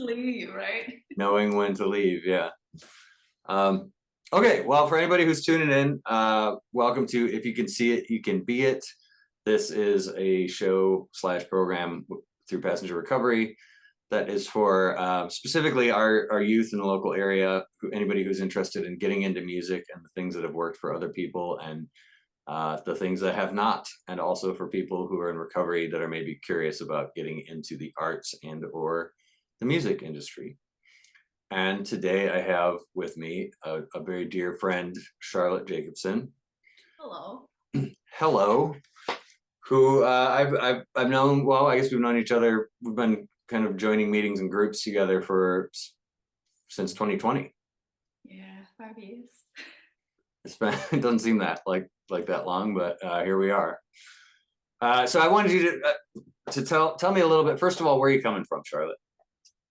leave, right? Knowing when to leave, yeah. Um, okay, well, for anybody who's tuning in, welcome to If You Can See It, You Can Be It. This is a show slash program through Passenger Recovery that is for specifically our youth in the local area, anybody who's interested in getting into music and the things that have worked for other people and the things that have not, and also for people who are in recovery that are maybe curious about getting into the arts and or the music industry. And today I have with me a very dear friend, Charlotte Jacobsen. Hello. Hello, who I've known. Well, I guess we've known each other. We've been kind of joining meetings and groups together for since 2020. Yeah, 5 years. It's been it doesn't seem that like that long, but here we are. So I wanted you to tell me a little bit. First of all, where are you coming from, Charlotte?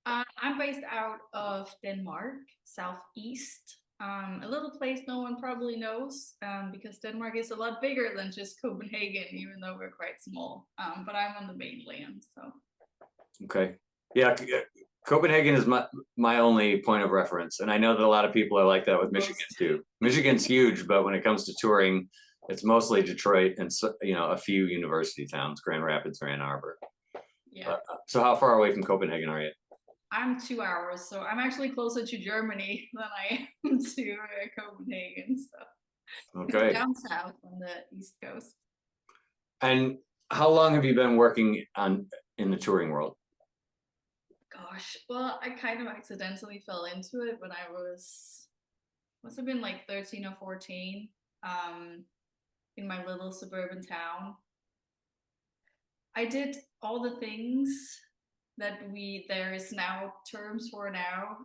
I'm based out of Denmark, southeast. A little place no one probably knows because Denmark is a lot bigger than just Copenhagen, even though we're quite small. But I'm on the mainland, so. Okay. Yeah, Copenhagen is my only point of reference, and I know that a lot of people are like that with Michigan too. Michigan's huge, but when it comes to touring, it's mostly Detroit and a few university towns, Grand Rapids or Ann Arbor. Yeah. So how far away from Copenhagen are you? I'm 2 hours, so I'm actually closer to Germany than I am to Copenhagen. So Okay. down south on the East Coast. And how long have you been working in the touring world? Gosh, well, I kind of accidentally fell into it when I must have been like 13 or 14, in my little suburban town. I did all the things that there is now terms for now,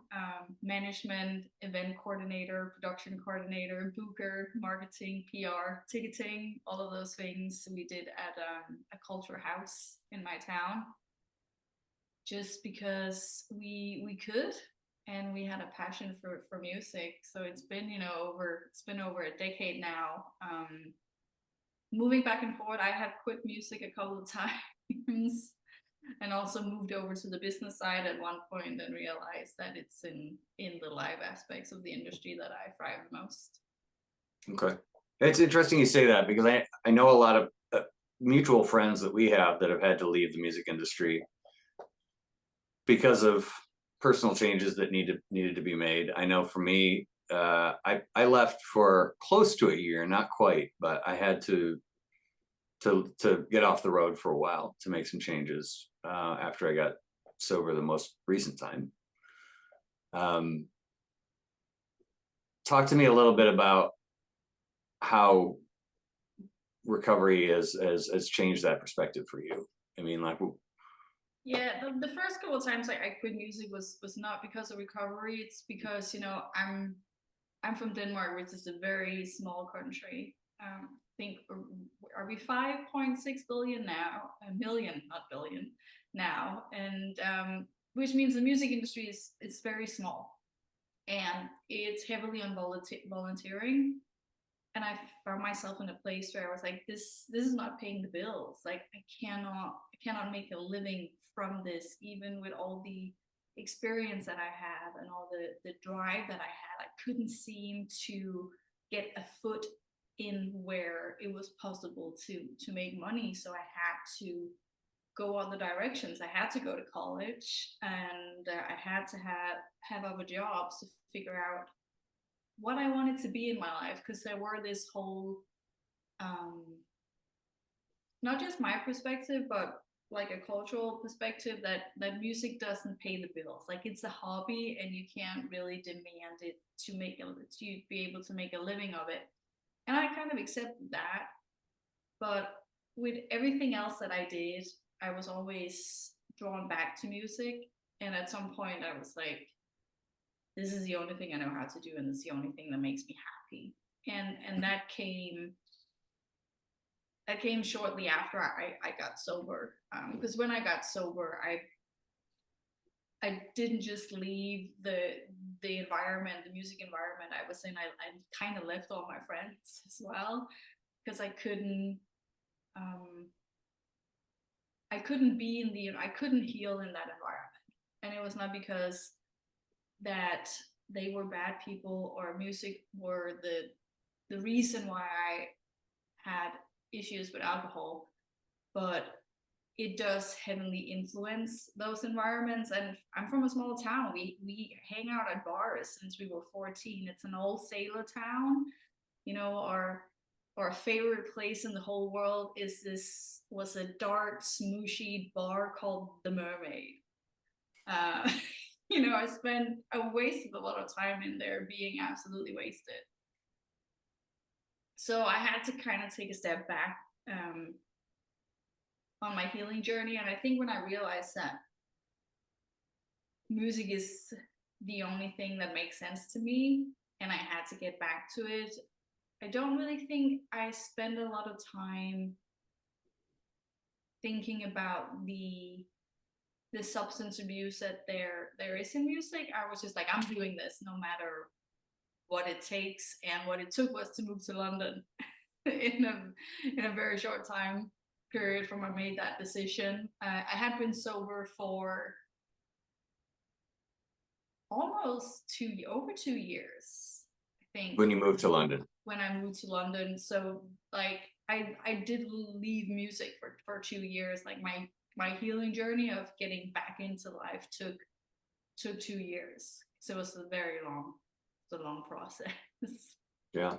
management, event coordinator, production coordinator, booker, marketing, PR, ticketing, all of those things we did at a culture house in my town. Just because we could, and we had a passion for music. So it's been over a decade now. Moving back and forth, I have quit music a couple of times and also moved over to the business side at one point and realized that it's in the live aspects of the industry that I thrive most. Okay. It's interesting you say that because I know a lot of mutual friends that we have that have had to leave the music industry because of personal changes that needed to be made. I know for me, I left for close to a year, not quite, but I had to get off the road for a while to make some changes after I got sober the most recent time. Talk to me a little bit about how recovery has changed that perspective for you. I mean, like, yeah, the first couple of times I quit music was not because of recovery. It's because I'm from Denmark, which is a very small country. I think are we 5.6 billion now? A million, not billion, now, and which means the music industry is very small, and it's heavily on volunteering. And I found myself in a place where I was like, this is not paying the bills. Like I cannot make a living from this, even with all the experience that I have and all the drive that I had. I couldn't seem to get a foot in where it was possible to make money. So I had to go other directions. I had to go to college, and I had to have other jobs to figure out what I wanted to be in my life, because there were this whole not just my perspective, but like a cultural perspective that music doesn't pay the bills. Like it's a hobby, and you can't really demand it to be able to make a living of it. And I kind of accepted that, but with everything else that I did, I was always drawn back to music. And at some point, I was like, this is the only thing I know how to do, and it's the only thing that makes me happy. And that came shortly after I got sober. Because when I got sober, I didn't just leave the environment, the music environment I was in. I kind of left all my friends as well, because I couldn't be I couldn't heal in that environment. And it was not because that they were bad people or music were the reason why I had issues with alcohol, but it does heavily influence those environments. And I'm from a small town. We hang out at bars since we were 14. It's an old sailor town. You know, our favorite place in the whole world was a dark, smooshy bar called the Mermaid. Uh, you know, I wasted a lot of time in there being absolutely wasted. So I had to kind of take a step back on my healing journey. And I think when I realized that music is the only thing that makes sense to me and I had to get back to it, I don't really think I spend a lot of time thinking about the substance abuse that there is in music. I was just like, I'm doing this no matter what it takes, and what it took was to move to London in a very short time period from I made that decision. I had been sober for almost over 2 years, I think, When you moved to London. when I moved to London. So like I did leave music for 2 years. Like my healing journey of getting back into life took 2 years. So it was a long process. Yeah.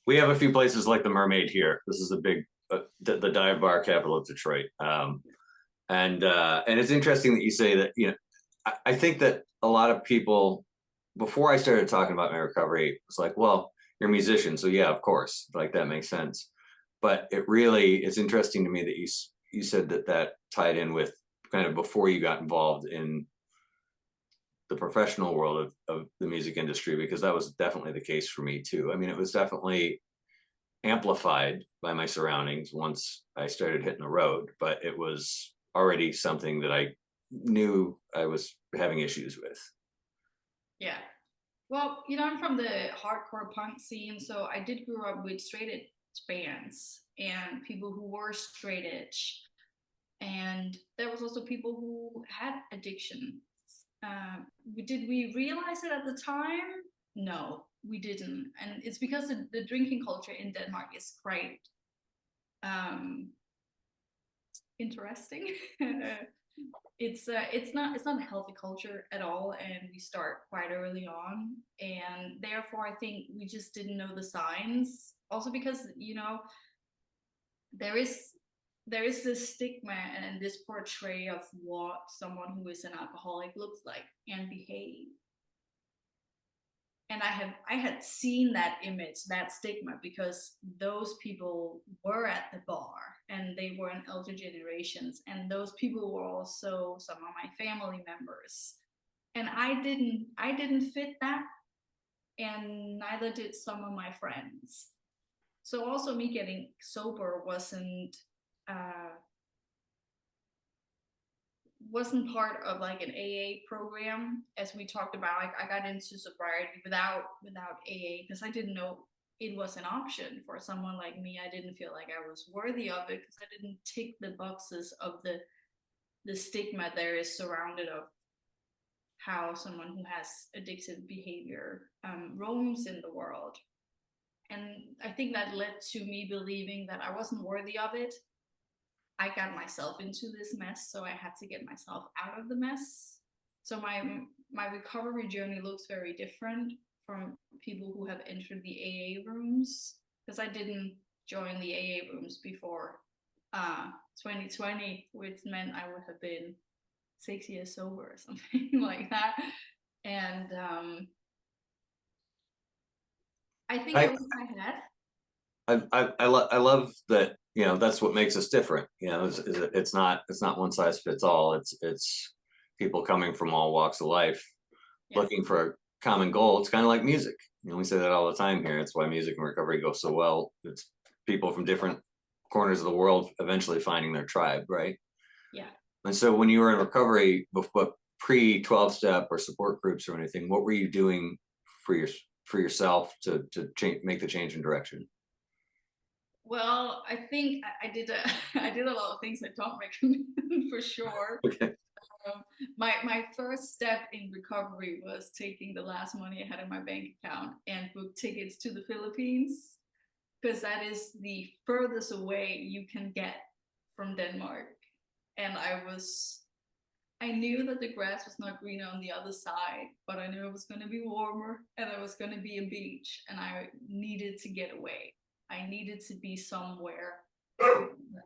We have a few places like the Mermaid here. This is a big, the dive bar capital of Detroit. And it's interesting that you say that, you know, I think that a lot of people, before I started talking about my recovery, was like, well, you're a musician, so yeah, of course, like that makes sense. But it's interesting to me that you said that tied in with kind of before you got involved in the professional world of the music industry, because that was definitely the case for me too. I mean, it was definitely amplified by my surroundings once I started hitting the road, but it was already something that I knew I was having issues with. Yeah. Well, you know, I'm from the hardcore punk scene, so I did grow up with straight edge bands and people who were straight edge. And there was also people who had addiction. Did we realize it at the time? No, we didn't. And it's because the drinking culture in Denmark is quite interesting. It's not a healthy culture at all, and we start quite early on, and therefore I think we just didn't know the signs. Also because, you know, there is this stigma and this portray of what someone who is an alcoholic looks like and behave. And I had seen that image, that stigma, because those people were at the bar and they were in elder generations, and those people were also some of my family members. And I didn't fit that, and neither did some of my friends. So also me getting sober wasn't part of like an AA program, as we talked about. Like I got into sobriety without AA because I didn't know it was an option for someone like me. I didn't feel like I was worthy of it because I didn't tick the boxes of the stigma there is surrounded of how someone who has addictive behavior roams in the world. And I think that led to me believing that I wasn't worthy of it. I got myself into this mess, so I had to get myself out of the mess. So my recovery journey looks very different from people who have entered the AA rooms, because I didn't join the AA rooms before 2020, which meant I would have been 6 years sober or something like that. And I think I wish I had. I love that, you know, that's what makes us different. You know, it's not one size fits all. It's people coming from all walks of life, Yeah. looking for a common goal. It's kind of like music. You know, we say that all the time here. It's why music and recovery go so well. It's people from different corners of the world eventually finding their tribe, right? Yeah. And so when you were in recovery, but pre 12-step or support groups or anything, what were you doing for yourself to change, make the change in direction? Well, I think I did a I did a lot of things I don't recommend for sure. Okay. My first step in recovery was taking the last money I had in my bank account and book tickets to the Philippines, because that is the furthest away you can get from Denmark. And I knew that the grass was not greener on the other side, but I knew it was going to be warmer and there was going to be a beach, and I needed to get away. I needed to be somewhere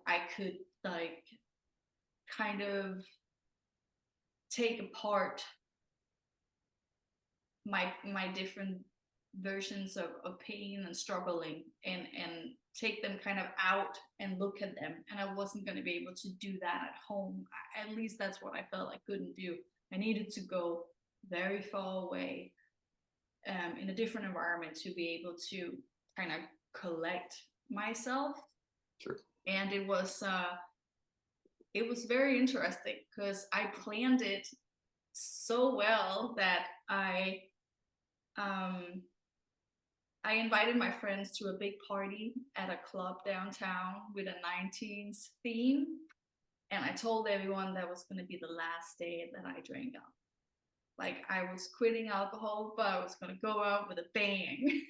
I could like kind of take apart my different versions of pain and struggling, and take them kind of out and look at them. And I wasn't going to be able to do that at home. At least that's what I felt I couldn't do. I needed to go very far away, in a different environment, to be able to kind of collect myself. Sure. And it was very interesting because I planned it so well that um, I invited my friends to a big party at a club downtown with a 19s theme. And I told everyone that was going to be the last day that I drank up. Like, I was quitting alcohol, but I was going to go out with a bang.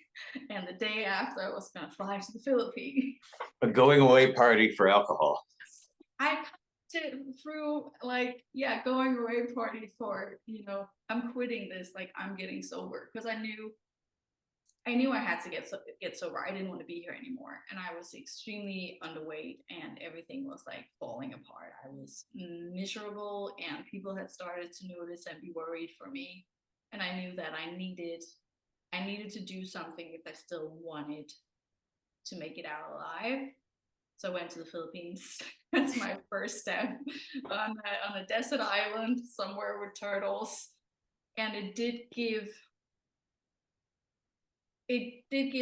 And the day after, I was going to fly to the Philippines. A going away party for alcohol. I through like, yeah, going away party for, I'm quitting this, like I'm getting sober, because I knew I had to get sober. I didn't want to be here anymore, and I was extremely underweight, and everything was like falling apart. I was miserable, and people had started to notice and be worried for me. And I knew that I needed to do something if I still wanted to make it out alive. So I went to the Philippines. That's my first step on a desert island somewhere with turtles, and it did give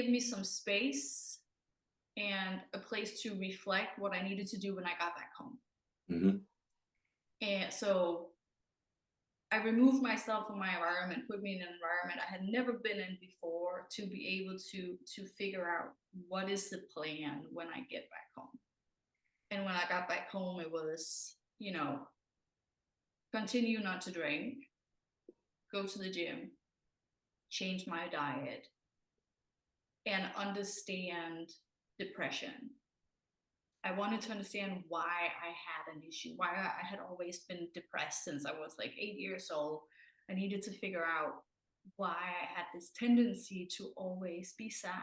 me some space and a place to reflect what I needed to do when I got back home. Mm-hmm. And so I removed myself from my environment, put me in an environment I had never been in before, to be able to figure out what is the plan when I get back home. And when I got back home, it was, continue not to drink, go to the gym, change my diet, and understand depression. I wanted to understand why I had an issue, why I had always been depressed since I was like 8 years old. I needed to figure out why I had this tendency to always be sad,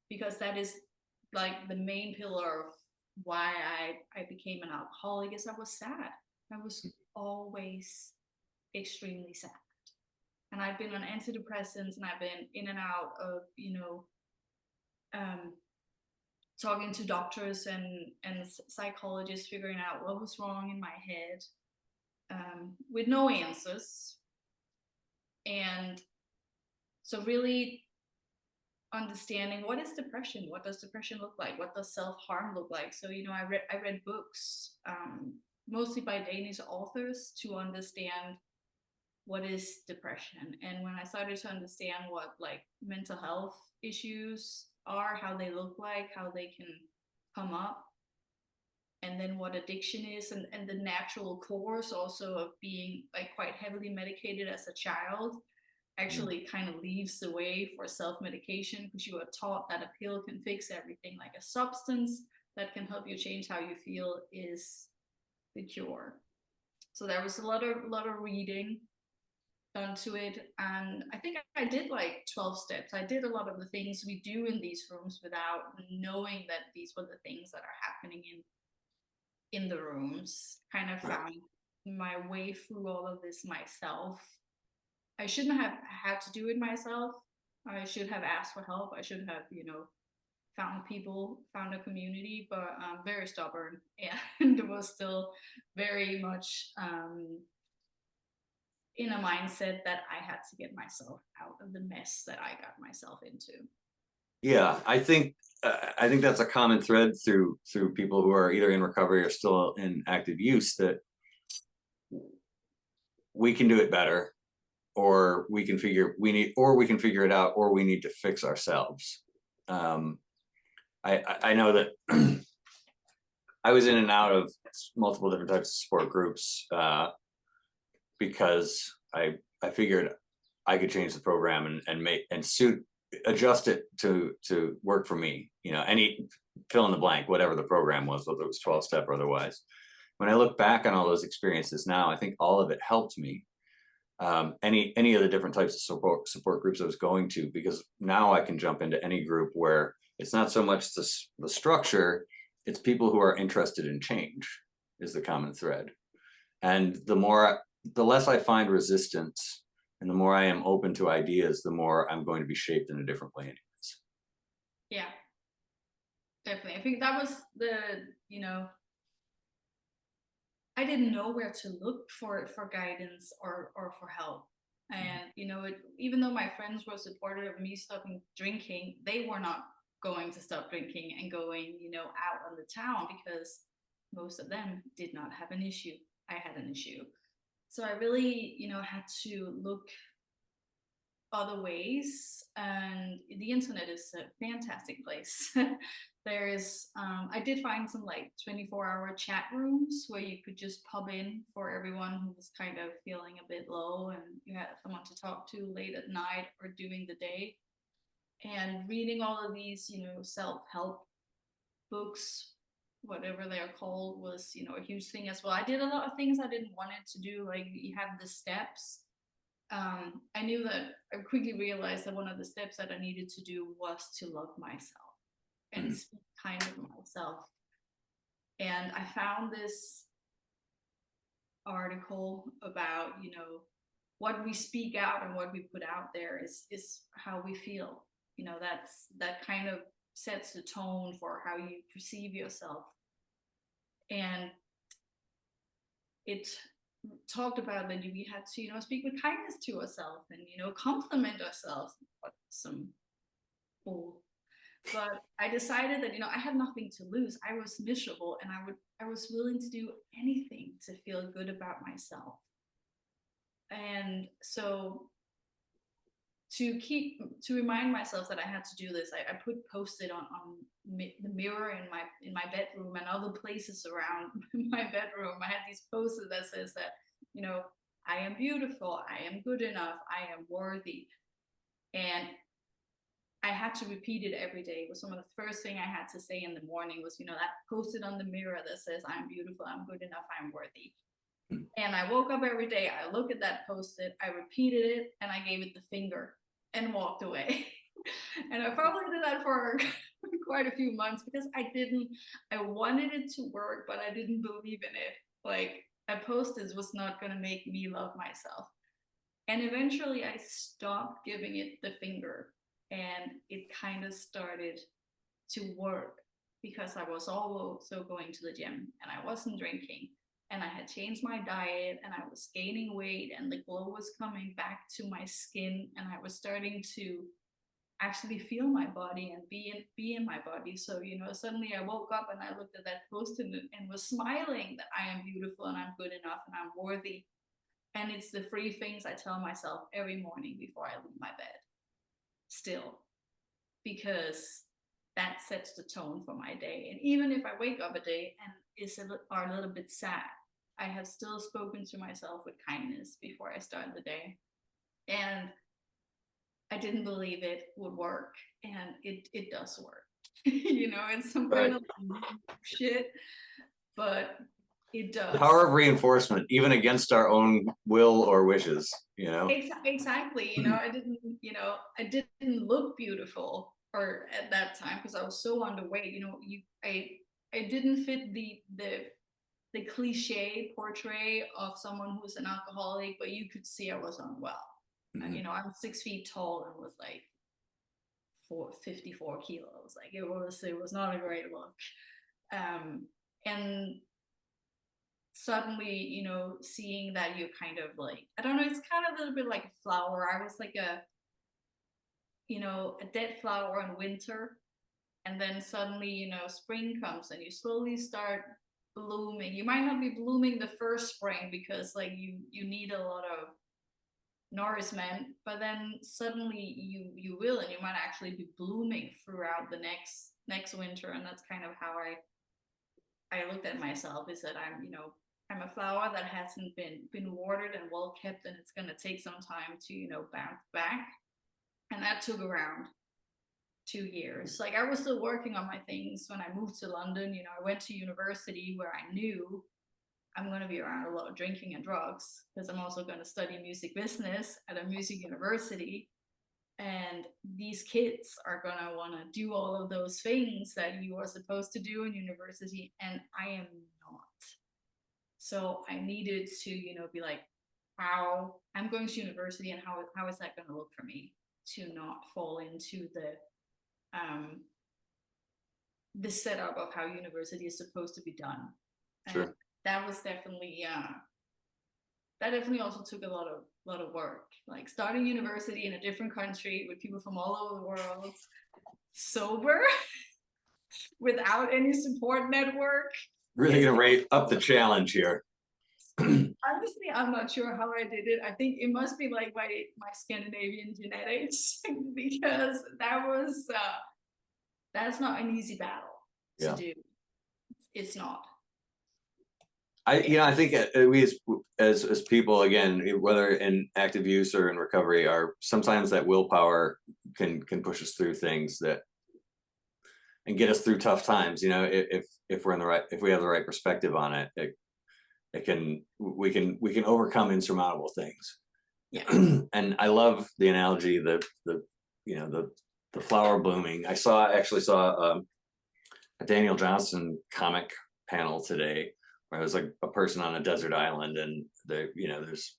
because that is like the main pillar of why I became an alcoholic. Is I was sad. I was always extremely sad. And I've been on antidepressants, and I've been in and out of, talking to doctors and psychologists, figuring out what was wrong in my head, with no answers. And so really understanding, what is depression? What does depression look like? What does self-harm look like? So, I read books, mostly by Danish authors, to understand what is depression. And when I started to understand what like mental health issues are, how they look like, how they can come up, and then what addiction is, and the natural course also of being like quite heavily medicated as a child, actually kind of leaves the way for self-medication, because you are taught that a pill can fix everything, like a substance that can help you change how you feel is the cure. So there was a lot of reading done to it, and I think I did like 12 steps. I did a lot of the things we do in these rooms without knowing that these were the things that are happening in the rooms. Kind of found my way through all of this myself. I shouldn't have had to do it myself. I should have asked for help. I should have, found people, found a community, but I'm very stubborn, and was still very much in a mindset that I had to get myself out of the mess that I got myself into. Yeah, I think that's a common thread through people who are either in recovery or still in active use, that we can do it better, or we can figure it out, or we need to fix ourselves. I know that I was in and out of multiple different types of support groups because I figured I could change the program and make and adjust it to work for me. You know, any fill in the blank, whatever the program was, whether it was 12-step or otherwise. When I look back on all those experiences now, I think all of it helped me. Any of the different types of support groups I was going to, because now I can jump into any group where it's not so much the structure, it's people who are interested in change is the common thread. And the less I find resistance and the more I am open to ideas, the more I'm going to be shaped in a different way anyways. Yeah, definitely. I think that was I didn't know where to look for guidance or for help. And even though my friends were supportive of me stopping drinking, they were not going to stop drinking and going, out on the town, because most of them did not have an issue. I had an issue. So I really, had to look other ways, and the internet is a fantastic place. I did find some like 24-hour chat rooms where you could just pop in for everyone who was kind of feeling a bit low and you had someone to talk to late at night or during the day. And reading all of these self-help books, whatever they are called, was a huge thing as well. I did a lot of things I didn't want it to do, like you have the steps. I knew that I quickly realized that one of the steps that I needed to do was to love myself and speak kind of myself. And I found this article about, what we speak out and what we put out there is how we feel. That kind of sets the tone for how you perceive yourself. And it talked about that we had to speak with kindness to ourselves and compliment ourselves. Some bull. But I decided that I had nothing to lose. I was miserable, and I was willing to do anything to feel good about myself. And so to remind myself that I had to do this, I put post-it on the mirror in my bedroom and other places around my bedroom. I had these post-it that says that I am beautiful, I am good enough, I am worthy. And I had to repeat it every day. It was some of the first thing I had to say in the morning was, that post-it on the mirror that says I'm beautiful, I'm good enough, I'm worthy. And I woke up every day, I looked at that post-it, I repeated it, and I gave it the finger and walked away. And I probably did that for quite a few months because I wanted it to work, but I didn't believe in it. Like, a post-it was not going to make me love myself. And eventually I stopped giving it the finger, and it kind of started to work because I was also going to the gym and I wasn't drinking. And I had changed my diet and I was gaining weight and the glow was coming back to my skin, and I was starting to actually feel my body and be in my body. So, suddenly I woke up and I looked at that post and was smiling that I am beautiful and I'm good enough and I'm worthy. And it's the 3 things I tell myself every morning before I leave my bed. Still, because that sets the tone for my day. And even if I wake up a day and are a little bit sad, I have still spoken to myself with kindness before I start the day. And I didn't believe it would work, and it does work. It's some kind of shit, but it does. The power of reinforcement, even against our own will or wishes, Exactly. I didn't look beautiful or at that time because I was so underweight. I didn't fit the cliche portrait of someone who's an alcoholic, but you could see I was unwell. Mm-hmm. I'm 6 feet tall and was like 54 kilos. Like it was not a great look. And suddenly, seeing that you're kind of like, I don't know, it's kind of a little bit like a flower. I was like a dead flower in winter. And then suddenly, spring comes and you slowly start blooming. You might not be blooming the first spring because like you need a lot of nourishment, but then suddenly you will, and you might actually be blooming throughout the next next winter. And that's kind of how I looked at myself, is that I'm, you know, I'm a flower that hasn't been watered and well kept, and it's gonna take some time to, you know, bounce back. And that took around 2 years. Like I was still working on my things when I moved to London. You know, I went to university where I knew I'm going to be around a lot of drinking and drugs, because I'm also going to study music business at a music university. And these kids are going to want to do all of those things that you are supposed to do in university. And I am not. So I needed to, you know, be like, how I'm going to university, and how is that going to look for me to not fall into the setup of how university is supposed to be done. Sure. And that was definitely that definitely also took a lot of work, like starting university in a different country with people from all over the world, sober, without any support network. Really gonna rate up the challenge here. Honestly, I'm not sure how I did it. I think it must be like my Scandinavian genetics, because that's not an easy battle to do. It's not. I think we as people, again, whether in active use or in recovery, are sometimes that willpower can push us through things that and get us through tough times. You know, if we're in the right, if we have the right perspective on it, we can overcome insurmountable things. Yeah. And I love the analogy, the flower blooming. I actually saw a Daniel Johnston comic panel today, where it was like a person on a desert island, and there's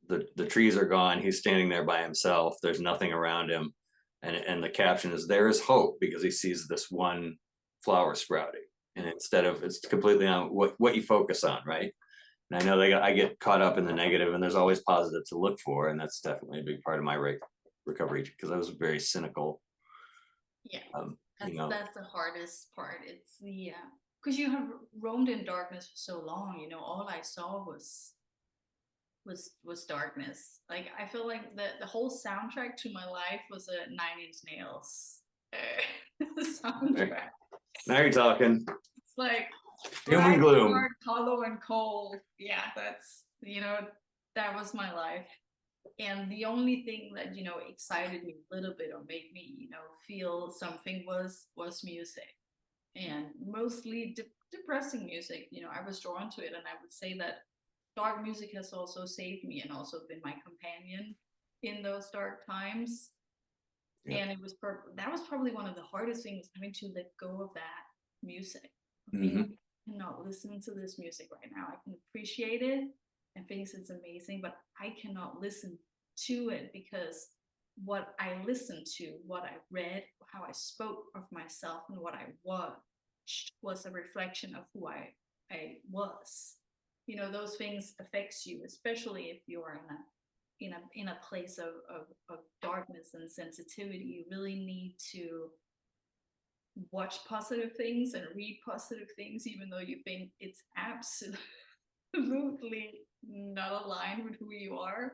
the trees are gone. He's standing there by himself. There's nothing around him, and the caption is, "There is hope," because he sees this one flower sprouting. And instead of, it's completely on what you focus on, right? And I know I get caught up in the negative, and there's always positive to look for, and that's definitely a big part of my recovery, because I was very cynical. Yeah, that's the hardest part. It's the because you have roamed in darkness for so long. You know, all I saw was darkness. Like I feel like the whole soundtrack to my life was a Nine Inch Nails soundtrack. Now you're talking. It's like doom and gloom, hard, hollow and cold. Yeah, that's, you know, that was my life. And the only thing that, you know, excited me a little bit or made me, you know, feel something was music, and mostly depressing music. You know, I was drawn to it, and I would say that dark music has also saved me and also been my companion in those dark times. Yeah. And it was that was probably one of the hardest things, having to let go of that music. Mm-hmm. I cannot listen to this music right now. I can appreciate it and thinks it's amazing, but I cannot listen to it, because what I listened to, what I read, how I spoke of myself, and what I was a reflection of who I was. You know, those things affects you, especially if you are in a place of darkness and sensitivity. You really need to watch positive things and read positive things, even though you think it's absolutely not aligned with who you are.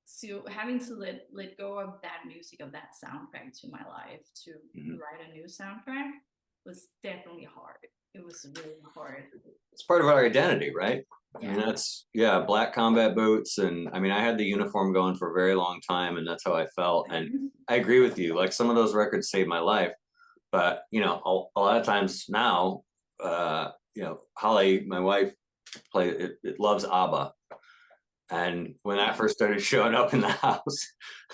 So having to let go of that music, of that soundtrack to my life, to write a new soundtrack, was definitely hard. It was really hard. It's part of our identity, right? Yeah. I mean, that's, black combat boots. And I mean, I had the uniform going for a very long time, and that's how I felt. And I agree with you. Like, some of those records saved my life. But, you know, a lot of times now, Holly, my wife, it loves ABBA. And when that first started showing up in the house,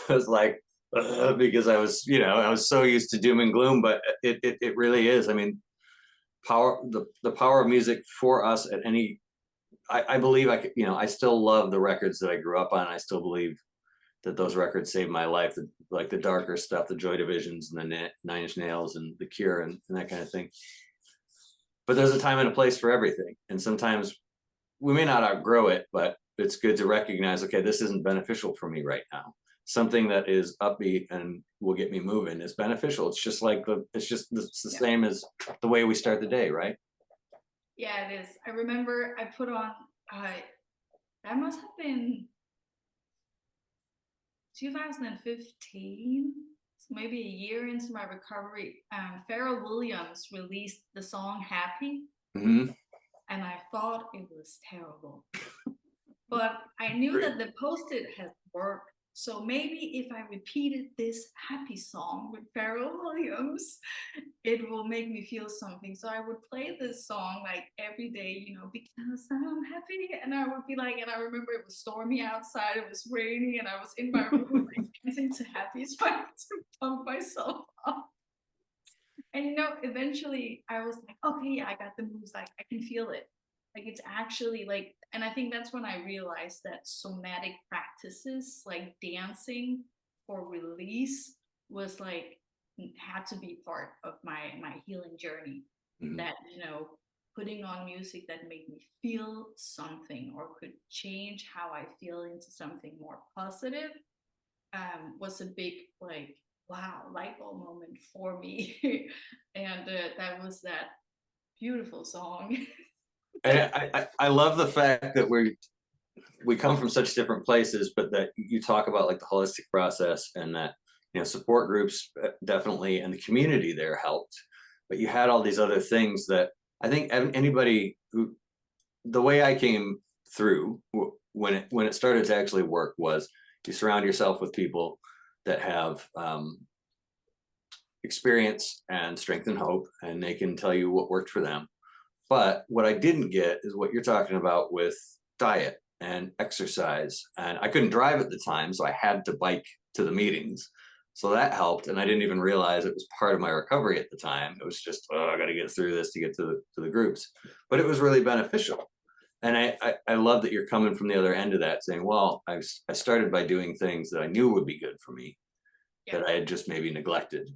I was like, because I was so used to doom and gloom. But it really is. I mean, the power of music for us at any, I believe I still love the records that I grew up on. I still believe that those records saved my life, like the darker stuff, the Joy Divisions and the Nine Inch Nails and the Cure and that kind of thing. But there's a time and a place for everything. And sometimes we may not outgrow it, but it's good to recognize, okay, this isn't beneficial for me right now. Something that is upbeat and will get me moving is beneficial. It's just like it's the same as the way we start the day, right? Yeah, it is. I remember I put on, that must have been 2015, maybe a year into my recovery, Pharrell Williams released the song Happy, Hmm. and I thought it was terrible. But I knew Great. that the post-it had worked. So maybe if I repeated this happy song with Pharrell Williams, it will make me feel something. So I would play this song like every day, you know, because I'm happy. And I would be like, and I remember it was stormy outside, it was raining, and I was in my room like dancing to happy, trying to pump myself up. And you know, eventually I was like, okay, yeah, I got the moves. Like I can feel it. Like it's actually like, and I think that's when I realized that somatic practices like dancing for release was like had to be part of my healing journey. Hmm. That, you know, putting on music that made me feel something or could change how I feel into something more positive was a big like wow light bulb moment for me. And that was that beautiful song. And I love the fact that we come from such different places, but that you talk about like the holistic process, and that, you know, support groups definitely, and the community there helped. But you had all these other things that I think anybody who, the way I came through when it started to actually work was you surround yourself with people that have experience and strength and hope, and they can tell you what worked for them. But what I didn't get is what you're talking about with diet and exercise. And I couldn't drive at the time, so I had to bike to the meetings. So that helped. And I didn't even realize it was part of my recovery at the time. It was just, oh, I got to get through this to get to the groups. But it was really beneficial. And I love that you're coming from the other end of that, saying, well, I started by doing things that I knew would be good for me, Yeah. that I had just maybe neglected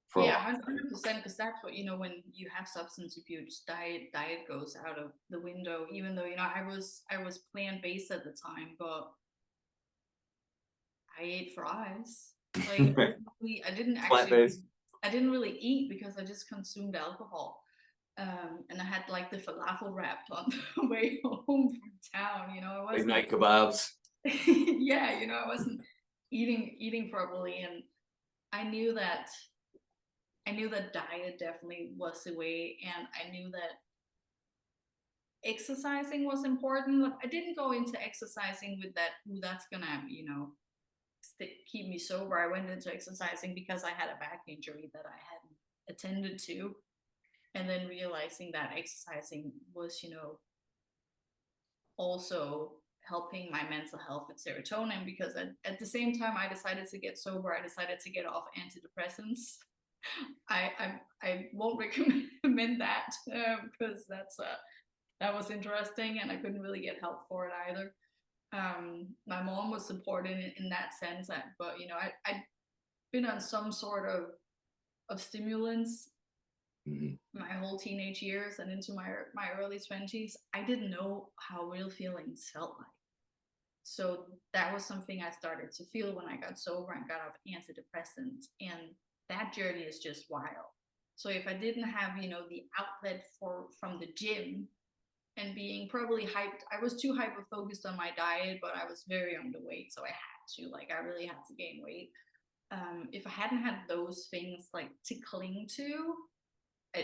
for a Yeah, long time. 100%, because that's what, you know, when you have substance abuse, diet goes out of the window. Even though, you know, I was plant-based at the time, but I ate fries. Like I didn't Plant actually, based, I didn't really eat because I just consumed alcohol. And I had like the falafel wrap on the way home from town. You know, I late wasn't. night kebabs. Yeah, you know, I wasn't eating properly, and I knew that I knew that diet definitely was the way, and I knew that exercising was important. Like, I didn't go into exercising with that, ooh, that's gonna, you know, keep me sober. I went into exercising because I had a back injury that I hadn't attended to, and then realizing that exercising was, you know, also helping my mental health with serotonin, because at the same time I decided to get sober, I decided to get off antidepressants. I won't recommend that because that was interesting, and I couldn't really get help for it either. My mom was supporting it in that sense, but you know, I'd been on some sort of stimulants Mhm. my whole teenage years and into my early 20s. I didn't know how real feelings felt like. So that was something I started to feel when I got sober and got off antidepressants. And that journey is just wild. So if I didn't have, you know, the outlet from the gym and being probably hyped, I was too hyper focused on my diet, but I was very underweight. So I had to, like, I really had to gain weight. If I hadn't had those things like to cling to,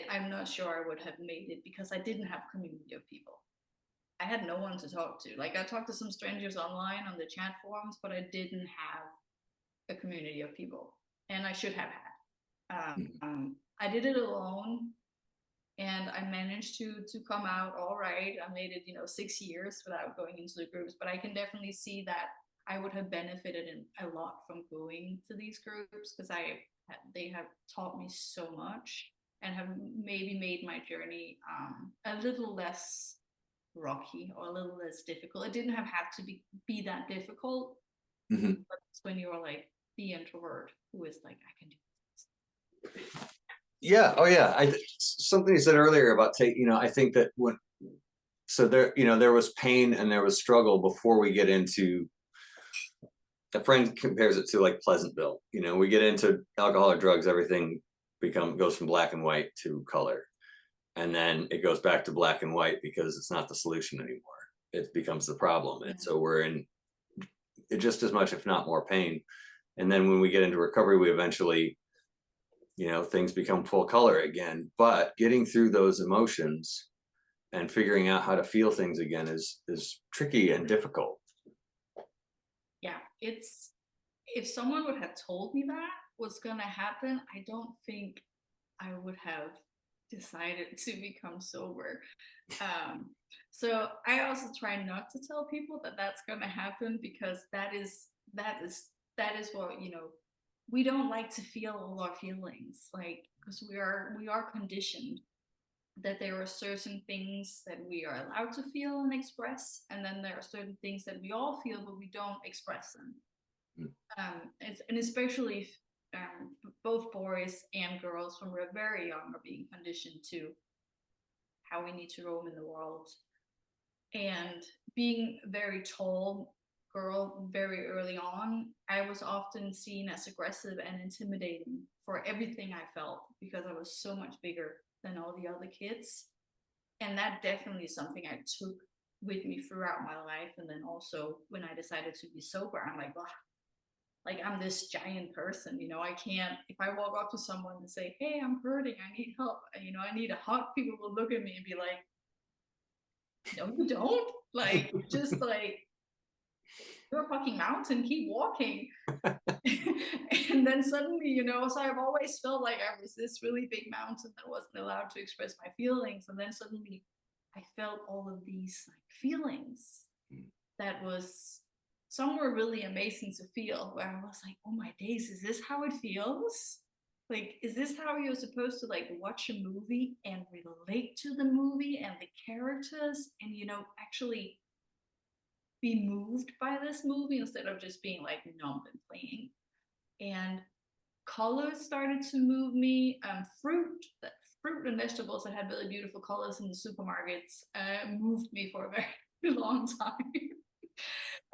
I'm not sure I would have made it, because I didn't have community of people. I had no one to talk to. Like I talked to some strangers online on the chat forums, but I didn't have a community of people, and I should have had. I did it alone, and I managed to come out all right. I made it, you know, 6 years without going into the groups, but I can definitely see that I would have benefited a lot from going to these groups, because they have taught me so much and have maybe made my journey a little less rocky or a little less difficult. It didn't have to be that difficult, Mhm. but it's when you're like the introvert who is like, I can do this. Yeah. Oh, yeah. Something you said earlier about you know, I think that so there, you know, there was pain and there was struggle before we get into. A friend compares it to like Pleasantville. You know, we get into alcohol or drugs, everything goes from black and white to color, and then it goes back to black and white because it's not the solution anymore. It becomes the problem, and so we're in it just as much, if not more, pain. And then when we get into recovery, we eventually, things become full color again. But getting through those emotions and figuring out how to feel things again is tricky and difficult. Yeah, it's, if someone would have told me that was gonna happen, I don't think I would have decided to become sober. So I also try not to tell people that that's gonna happen, because that is what, we don't like to feel all our feelings, like, because we are conditioned that there are certain things that we are allowed to feel and express, and then there are certain things that we all feel but we don't express them. And especially if, both boys and girls from we're very young are being conditioned to how we need to roam in the world. And being a very tall girl very early on, I was often seen as aggressive and intimidating for everything I felt, because I was so much bigger than all the other kids. And that definitely is something I took with me throughout my life. And then also when I decided to be sober, I'm like, wow, like I'm this giant person, I can't, if I walk up to someone and say, hey, I'm hurting, I need help, I need a hug, people will look at me and be like, no, you don't. Like, just like, you're a fucking mountain, keep walking. And then suddenly, so I've always felt like I was this really big mountain that wasn't allowed to express my feelings. And then suddenly I felt all of these like feelings that was, some were really amazing to feel, where I was like, oh my days, is this how it feels? Like, is this how you're supposed to like watch a movie and relate to the movie and the characters, and actually be moved by this movie instead of just being like numb and playing? And colors started to move me. Fruit and vegetables that had really beautiful colors in the supermarkets moved me for a very long time.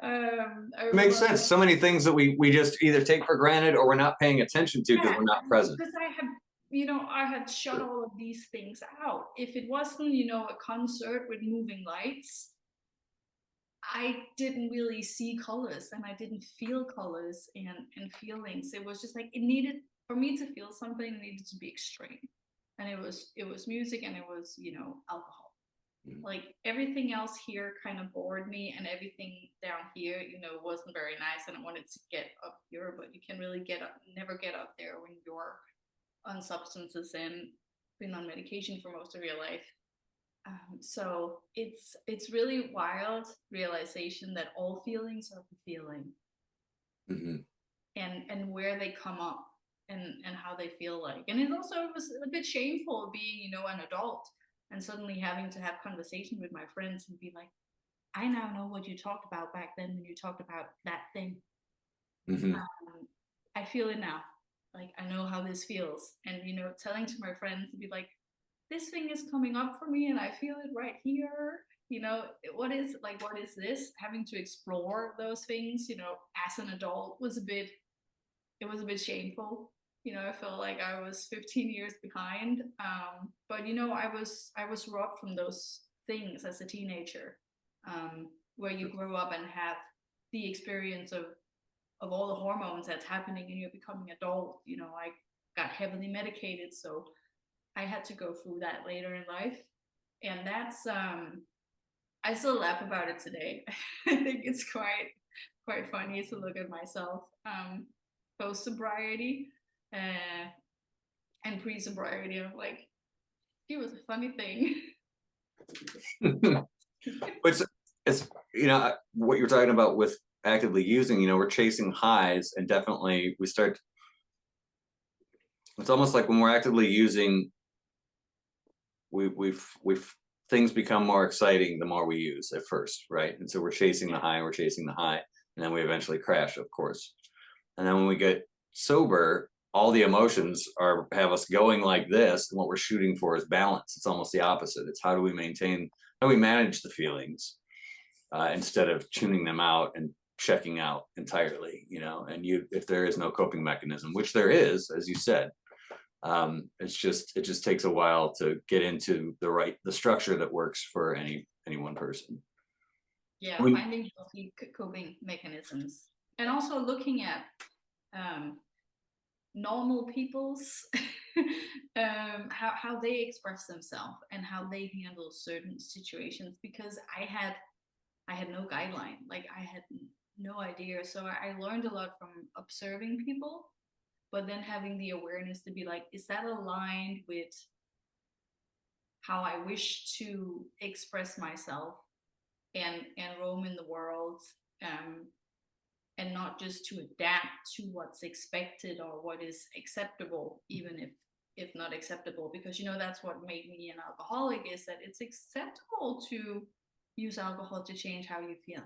It makes sense. So many things that we just either take for granted or we're not paying attention to because we're not present. Because I had shut all of these things out. If it wasn't, a concert with moving lights, I didn't really see colors and I didn't feel colors and feelings. It was just like, it needed, for me to feel something, it needed to be extreme. And it was music, and it was, alcohol. Like everything else here kind of bored me, and everything down here, wasn't very nice, and I wanted to get up here, but you can really never get up there when you're on substances and been on medication for most of your life. So it's really wild realization that all feelings are the feeling, and where they come up, and how they feel like. And it also was a bit shameful being, an adult, and suddenly having to have conversation with my friends and be like, I now know what you talked about back then when you talked about that thing. I feel it now. Like, I know how this feels. And, telling to my friends to be like, this thing is coming up for me and I feel it right here. What is this? Having to explore those things, as an adult was a bit shameful. I felt like I was 15 years behind. But I was robbed from those things as a teenager, where you grow up and have the experience of all the hormones that's happening and you're becoming adult. I got heavily medicated, so I had to go through that later in life. And that's I still laugh about it today. I think it's quite funny to look at myself post sobriety and pre sobriety. I'm like, it was a funny thing. Which is, what you're talking about with actively using, we're chasing highs, and definitely it's almost like when we're actively using, we've things become more exciting the more we use at first, right? And so we're chasing the high, and then we eventually crash, of course. And then when we get sober, all the emotions have us going like this, and what we're shooting for is balance. It's almost the opposite. It's how do we manage the feelings instead of tuning them out and checking out entirely, and if there is no coping mechanism, which there is, as you said, it just takes a while to get into the structure that works for any one person. Yeah, finding healthy coping mechanisms, and also looking at normal people's how they express themselves and how they handle certain situations, because I had no guideline, like I had no idea. So I learned a lot from observing people, but then having the awareness to be like, is that aligned with how I wish to express myself and roam in the world, and not just to adapt to what's expected or what is acceptable, even if not acceptable. Because that's what made me an alcoholic, is that it's acceptable to use alcohol to change how you feel.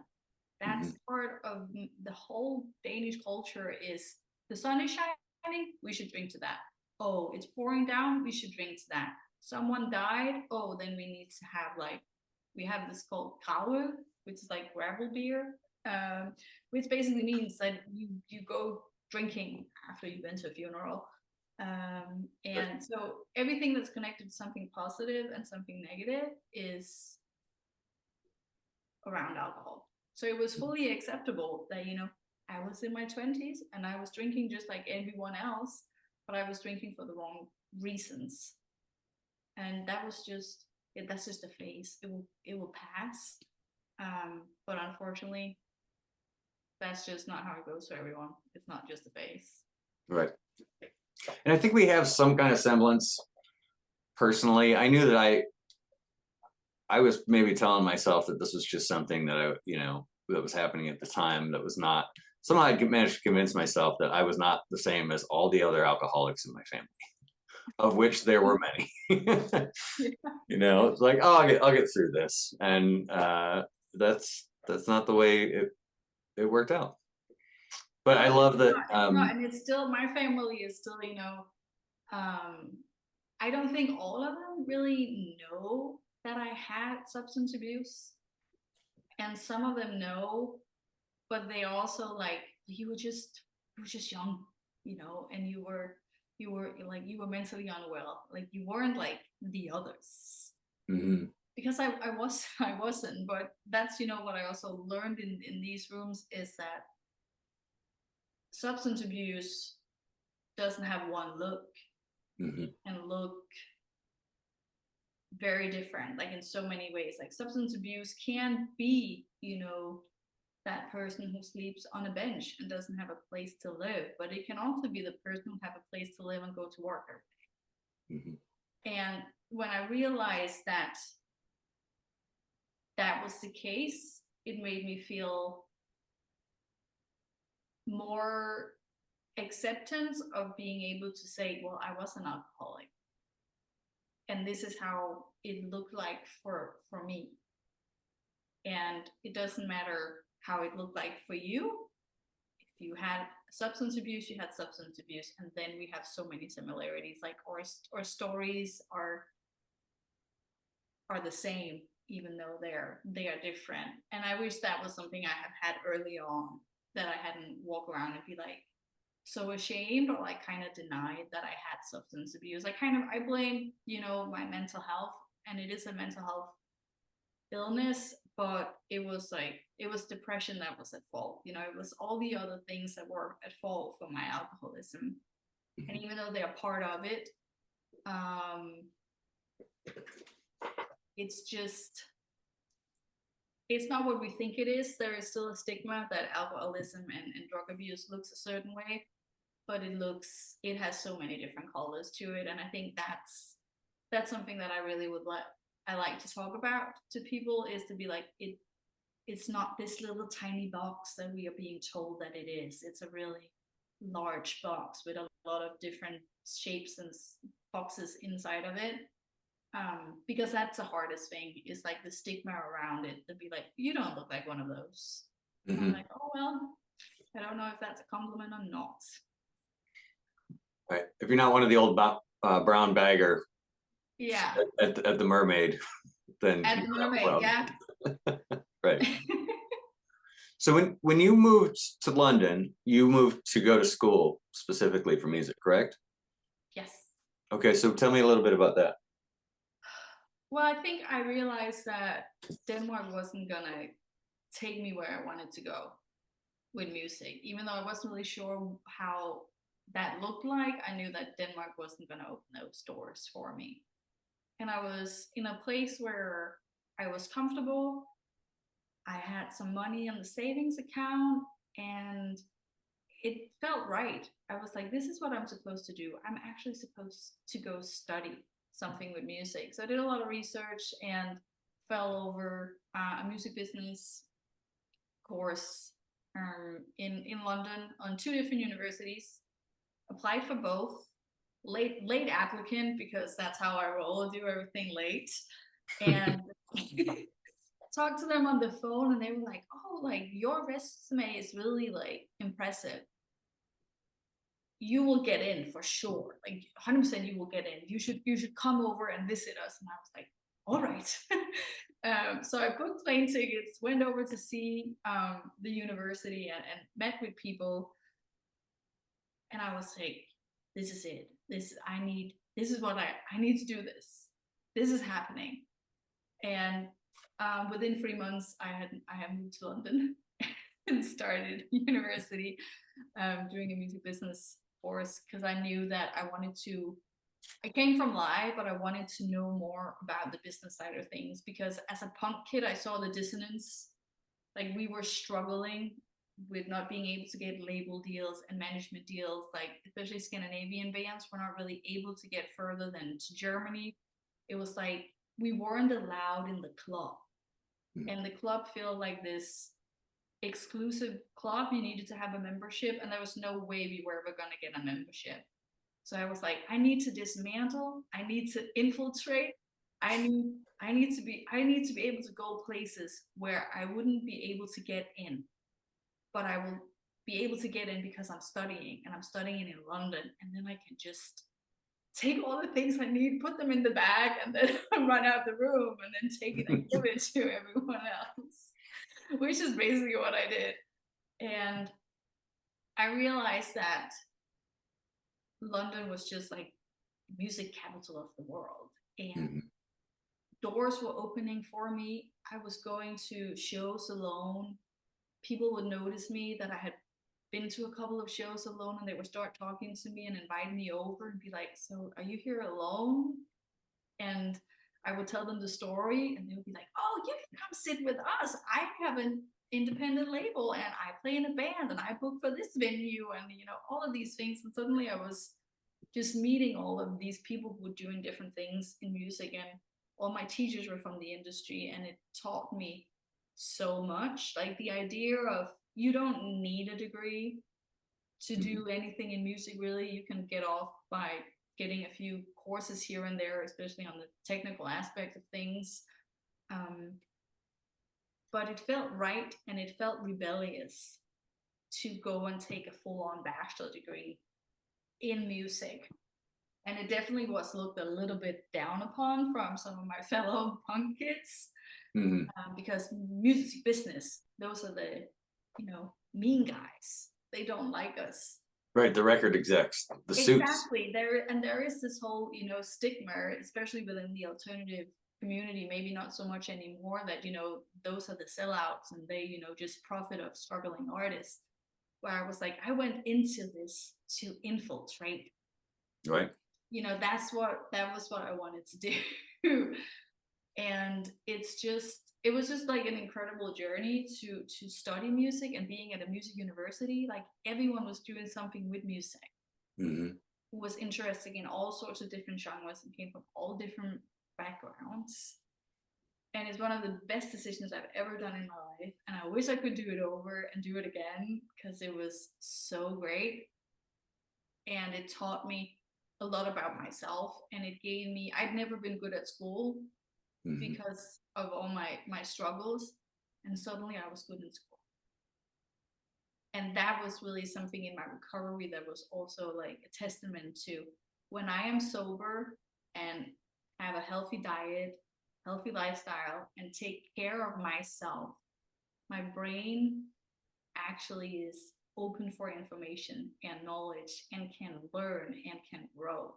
That's part of the whole Danish culture. Is the sun is shining, we should drink to that. Oh, it's pouring down, we should drink to that. Someone died, oh, then we need to have, like, we have this called kava, which is like gravel beer, which basically means that you go drinking after you've been to a funeral. And so everything that's connected to something positive and something negative is around alcohol. So it was fully acceptable that, I was in my 20s and I was drinking just like everyone else, but I was drinking for the wrong reasons. And that was just, that's just a phase. It will pass. But unfortunately, that's just not how it goes for everyone. It's not just a phase. Right. And I think we have some kind of semblance. Personally, I knew that I was maybe telling myself that this was just something that that was happening at the time, that was not, somehow I managed to convince myself that I was not the same as all the other alcoholics in my family, of which there were many. It's like, oh, I'll get through this. And that's not the way it worked out. But I love that. And it's still, my family is still, I don't think all of them really know that I had substance abuse. And some of them know, but they also like, you were just young, and you were like, you were mentally unwell. Like, you weren't like the others. Because I wasn't, but that's, what I also learned in these rooms, is that substance abuse doesn't have one look, and look very different, like in so many ways. Like, substance abuse can be, that person who sleeps on a bench and doesn't have a place to live, but it can also be the person who have a place to live and go to work every day. And when I realized that that was the case, it made me feel more acceptance of being able to say, well, I was an alcoholic, and this is how it looked like for me. And it doesn't matter how it looked like for you. If you had substance abuse, you had substance abuse. And then we have so many similarities, like our stories are the same, even though they are different. And I wish that was something I have had early on, that I hadn't walk around and be like so ashamed, or like kind of denied that I had substance abuse. I blame, my mental health, and it is a mental health illness, but it was depression that was at fault. It was all the other things that were at fault for my alcoholism. And even though they are part of it, it's not what we think it is. There is still a stigma that alcoholism and drug abuse looks a certain way, but it has so many different colors to it. And I think that's something that I really I like to talk about to people, is to be like, it's not this little tiny box that we are being told that it is. It's a really large box with a lot of different shapes and boxes inside of it. Because that's the hardest thing, is like the stigma around it, to be like, you don't look like one of those. I'm like, oh, well, I don't know if that's a compliment or not. Right. If you're not one of the old brown bagger, yeah, at the Mermaid, then at the Mermaid, yeah. Right. So when you moved to London, you moved to go to school specifically for music, correct? Yes. Okay, so tell me a little bit about that. Well, I think I realized that Denmark wasn't gonna take me where I wanted to go. with music. Even though I wasn't really sure how that looked like, I knew that Denmark wasn't going to open those doors for me. And I was in a place where I was comfortable. I had some money on the savings account, and it felt right. I was like, this is what I'm supposed to do. I'm actually supposed to go study something with music. So I did a lot of research and fell over a music business course in London on two different universities. Applied for both. Late applicant, because that's how I roll. Do everything late. And talked to them on the phone, and they were like, "Oh, like your resume is really like impressive. You will get in for sure. Like 100% you will get in. You should come over and visit us." And I was like, "All right." So I booked plane tickets, went over to see the university, and met with people. And I was like, "This is it. This is what I need to do this. This is happening." And within 3 months, I had moved to London and started university, doing a music business course, because I knew that I came from live, but I wanted to know more about the business side of things, because as a punk kid, I saw the dissonance. Like, we were struggling with not being able to get label deals and management deals. Like, especially Scandinavian bands were not really able to get further than to Germany. It was like we weren't allowed in the club, and the club felt like this exclusive club. You needed to have a membership, and there was no way we were ever going to get a membership. So I was like, I need to dismantle. I need to infiltrate. I need to be able to go places where I wouldn't be able to get in, but I will be able to get in because I'm studying, and I'm studying in London, and then I can just take all the things I need, put them in the bag, and then run out the room, and then take it and give it to everyone else, which is basically what I did. And I realized that London was just like music capital of the world, and doors were opening for me. I was going to shows alone. People would notice me that I had been to a couple of shows alone, and they would start talking to me and invite me over and be like, "So are you here alone?" And I would tell them the story, and they would be like, "Oh, you can come sit with us. I have an independent label, and I play in a band, and I book for this venue," and all of these things. And suddenly I was just meeting all of these people who were doing different things in music, and all my teachers were from the industry, and it taught me so much. Like, the idea of, you don't need a degree to do anything in music, really. You can get off by getting a few courses here and there, especially on the technical aspect of things. But it felt right, and it felt rebellious to go and take a full-on bachelor degree in music. And it definitely was looked a little bit down upon from some of my fellow punk kids, because music business, those are the mean guys. They don't like us. Right, the record execs, the suits. Exactly. There is this whole stigma, especially within the alternative community, maybe not so much anymore, that those are the sellouts, and they just profit of struggling artists. Where I was like, I went into this to infiltrate. Right. That was what I wanted to do. And it was just like an incredible journey to study music, and being at a music university. Like, everyone was doing something with music, who was interested in all sorts of different genres and came from all different backgrounds. And it's one of the best decisions I've ever done in my life, and I wish I could do it over and do it again, because it was so great. And it taught me a lot about myself, and it gave me, I'd never been good at school because of all my struggles, and suddenly I was good in school. And that was really something in my recovery that was also like a testament to, when I am sober and have a healthy diet, healthy lifestyle, and take care of myself, my brain actually is open for information and knowledge, and can learn and can grow.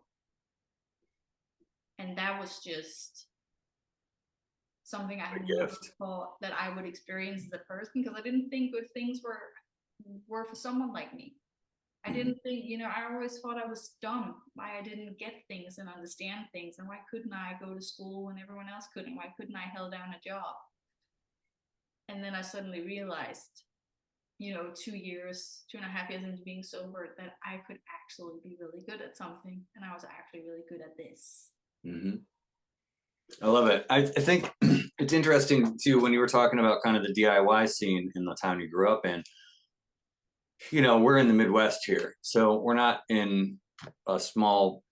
And that was just something I had never thought that I would experience as a person, because I didn't think good things were for someone like me. I didn't think, I always thought I was dumb, why I didn't get things and understand things, and why couldn't I go to school when everyone else couldn't? Why couldn't I hold down a job? And then I suddenly realized, 2.5 years into being sober, that I could actually be really good at something, and I was actually really good at this. Mm-hmm. I love it. I think it's interesting too when you were talking about kind of the DIY scene in the town you grew up in. We're in the Midwest here, so we're not in a small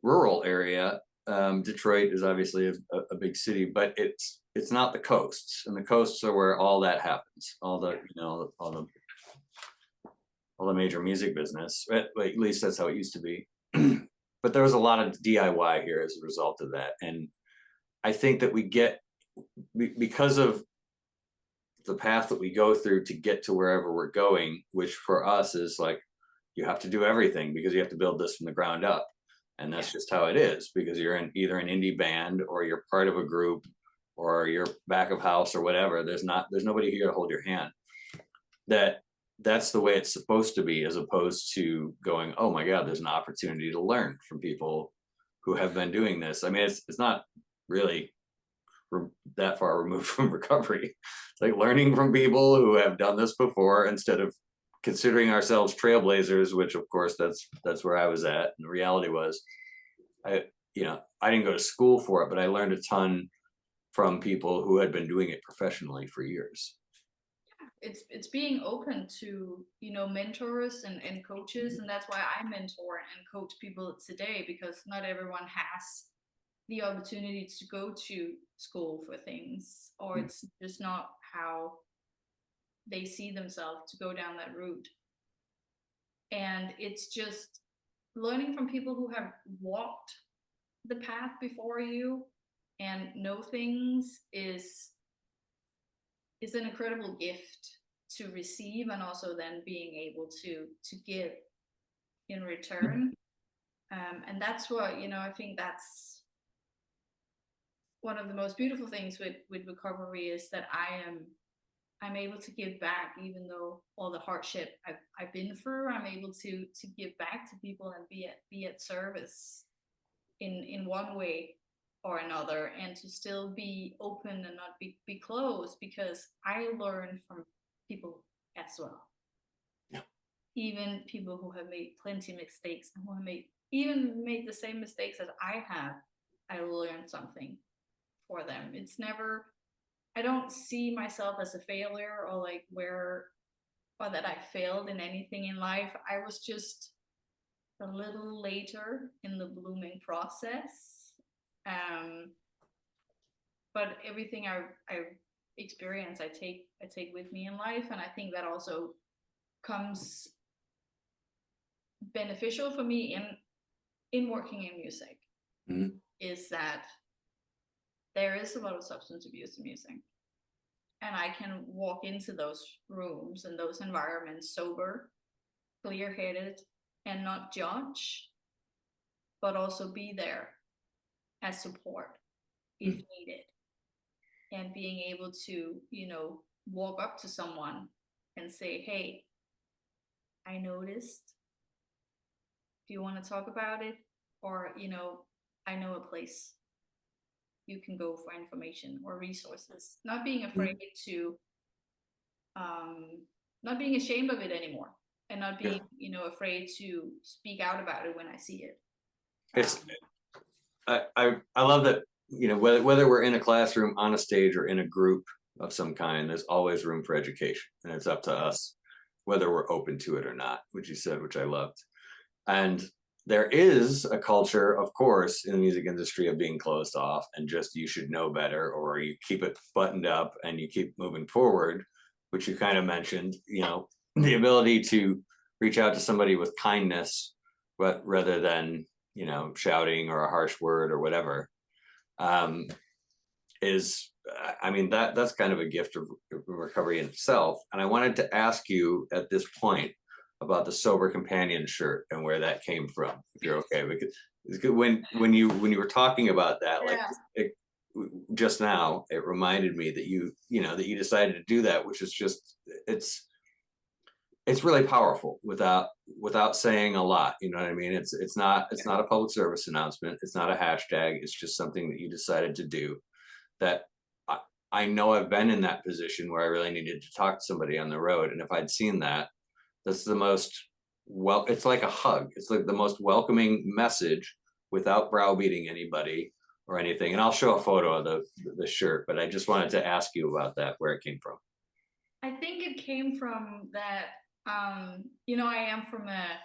rural area. Detroit is obviously a big city, but it's not the coasts, and the coasts are where all that happens. All the major music business. At least that's how it used to be. But there was a lot of DIY here as a result of that, and I think that we get, because of the path that we go through to get to wherever we're going, which for us is like, you have to do everything because you have to build this from the ground up. And that's just how it is, because you're in either an indie band or you're part of a group or you're back of house or whatever. There's nobody here to hold your hand. That's the way it's supposed to be, as opposed to going, oh my God, there's an opportunity to learn from people who have been doing this. I mean, it's not really that far removed from recovery. It's like learning from people who have done this before, instead of considering ourselves trailblazers, which of course that's where I was at. And the reality was, I didn't go to school for it, but I learned a ton from people who had been doing it professionally for years. It's being open to, mentors and coaches, and that's why I mentor and coach people today, because not everyone has the opportunity to go to school for things, or it's just not how they see themselves to go down that route. And it's just learning from people who have walked the path before you and know things is an incredible gift to receive, and also then being able to give in return. And that's what, I think that's one of the most beautiful things with recovery, is that I'm able to give back, even though all the hardship I've been through. I'm able to give back to people and be at service in one way or another, and to still be open and not be closed, because I learn from people as well. Yeah. Even people who have made plenty of mistakes, and who have made the same mistakes as I have, I learned something for them. It's never, I don't see myself as a failure, or like or that I failed in anything in life. I was just a little later in the blooming process. But everything I've experienced, I take with me in life, and I think that also comes beneficial for me in working in music. Mm-hmm. Is that there is a lot of substance abuse in music, and I can walk into those rooms and those environments sober, clear-headed, and not judge, but also be there as support if needed, and being able to, walk up to someone and say, hey, I noticed, do you want to talk about it? Or, I know a place you can go for information or resources. Not being afraid to, not being ashamed of it anymore, and not being, afraid to speak out about it when I see it. It's, I love that, whether we're in a classroom, on a stage, or in a group of some kind, there's always room for education, and it's up to us whether we're open to it or not, which you said, which I loved. And there is a culture, of course, in the music industry of being closed off and just, you should know better, or you keep it buttoned up and you keep moving forward, which you kind of mentioned, the ability to reach out to somebody with kindness, but rather than, shouting or a harsh word or whatever, is, that's kind of a gift of recovery in itself. And I wanted to ask you at this point about the Sober Companion shirt and where that came from, if you're okay. Because it's good when you were talking about that, just now, it reminded me that you decided to do that, which is just, it's it's really powerful without saying a lot. You know what I mean? It's not a public service announcement. It's not a hashtag. It's just something that you decided to do. That I, I know I've been in that position where I really needed to talk to somebody on the road, and if I'd seen that, that's the most it's like a hug. It's like the most welcoming message without browbeating anybody or anything. And I'll show a photo of the shirt, but I just wanted to ask you about that, where it came from. I think it came from that, you know, I am from a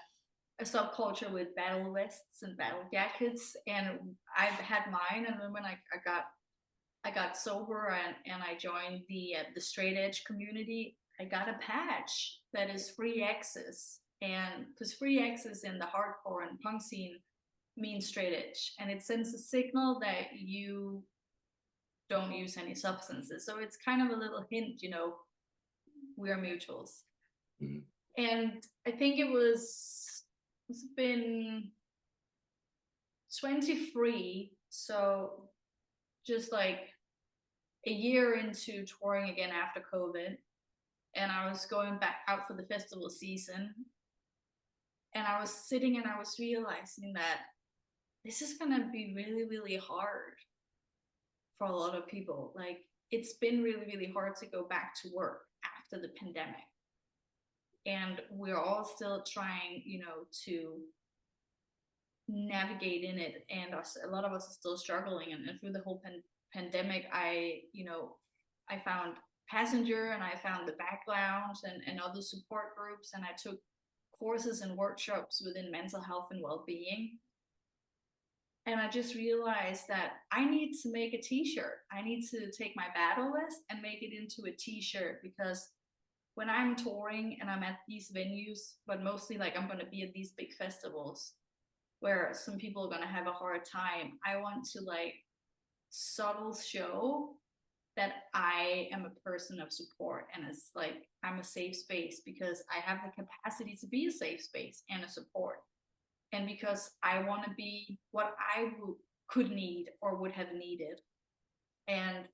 subculture with battle vests and battle jackets, and I've had mine. And then when I got sober and I joined the straight edge community, I got a patch that is free access, and because free access in the hardcore and punk scene means straight edge, and it sends a signal that you don't use any substances. So it's kind of a little hint, you know, we are mutuals. Mhm. And I think it's been 23, so just like a year into touring again after COVID, and I was going back out for the festival season, and I was sitting and I was realizing that this is gonna be really, really hard for a lot of people. Like, it's been really, really hard to go back to work after the pandemic. And we're all still trying, you know, to navigate in it. And a lot of us are still struggling. And through the whole pandemic, I found Passenger, and I found the Back Lounge, and other support groups. And I took courses and workshops within mental health and well-being. And I just realized that I need to make a t-shirt. I need to take my battle list and make it into a t-shirt, because when I'm touring and I'm at these venues, but mostly like I'm going to be at these big festivals where some people are going to have a hard time, I want to like subtle show that I am a person of support, and it's like I'm a safe space because I have the capacity to be a safe space and a support. And because I want to be what I could need or would have needed. And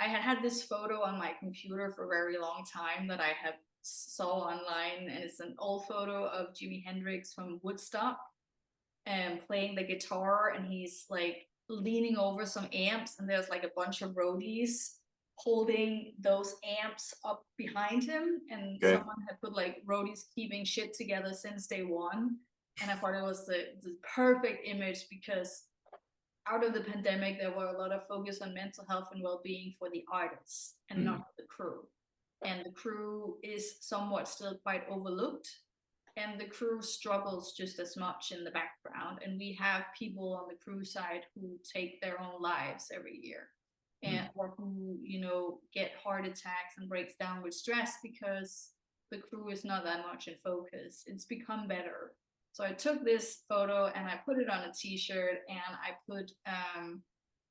I had this photo on my computer for a very long time that I have saw online, and it's an old photo of Jimi Hendrix from Woodstock and playing the guitar, and he's like leaning over some amps, and there's like a bunch of roadies holding those amps up behind him, and Okay. someone had put like roadies keeping shit together since day one. And I thought it was the perfect image, because out of the pandemic, there were a lot of focus on mental health and well-being for the artists and not the crew. And the crew is somewhat still quite overlooked, and the crew struggles just as much in the background. And we have people on the crew side who take their own lives every year, and or who, you know, get heart attacks and breaks down with stress because the crew is not that much in focus. It's become better. So I took this photo and I put it on a t-shirt, and I put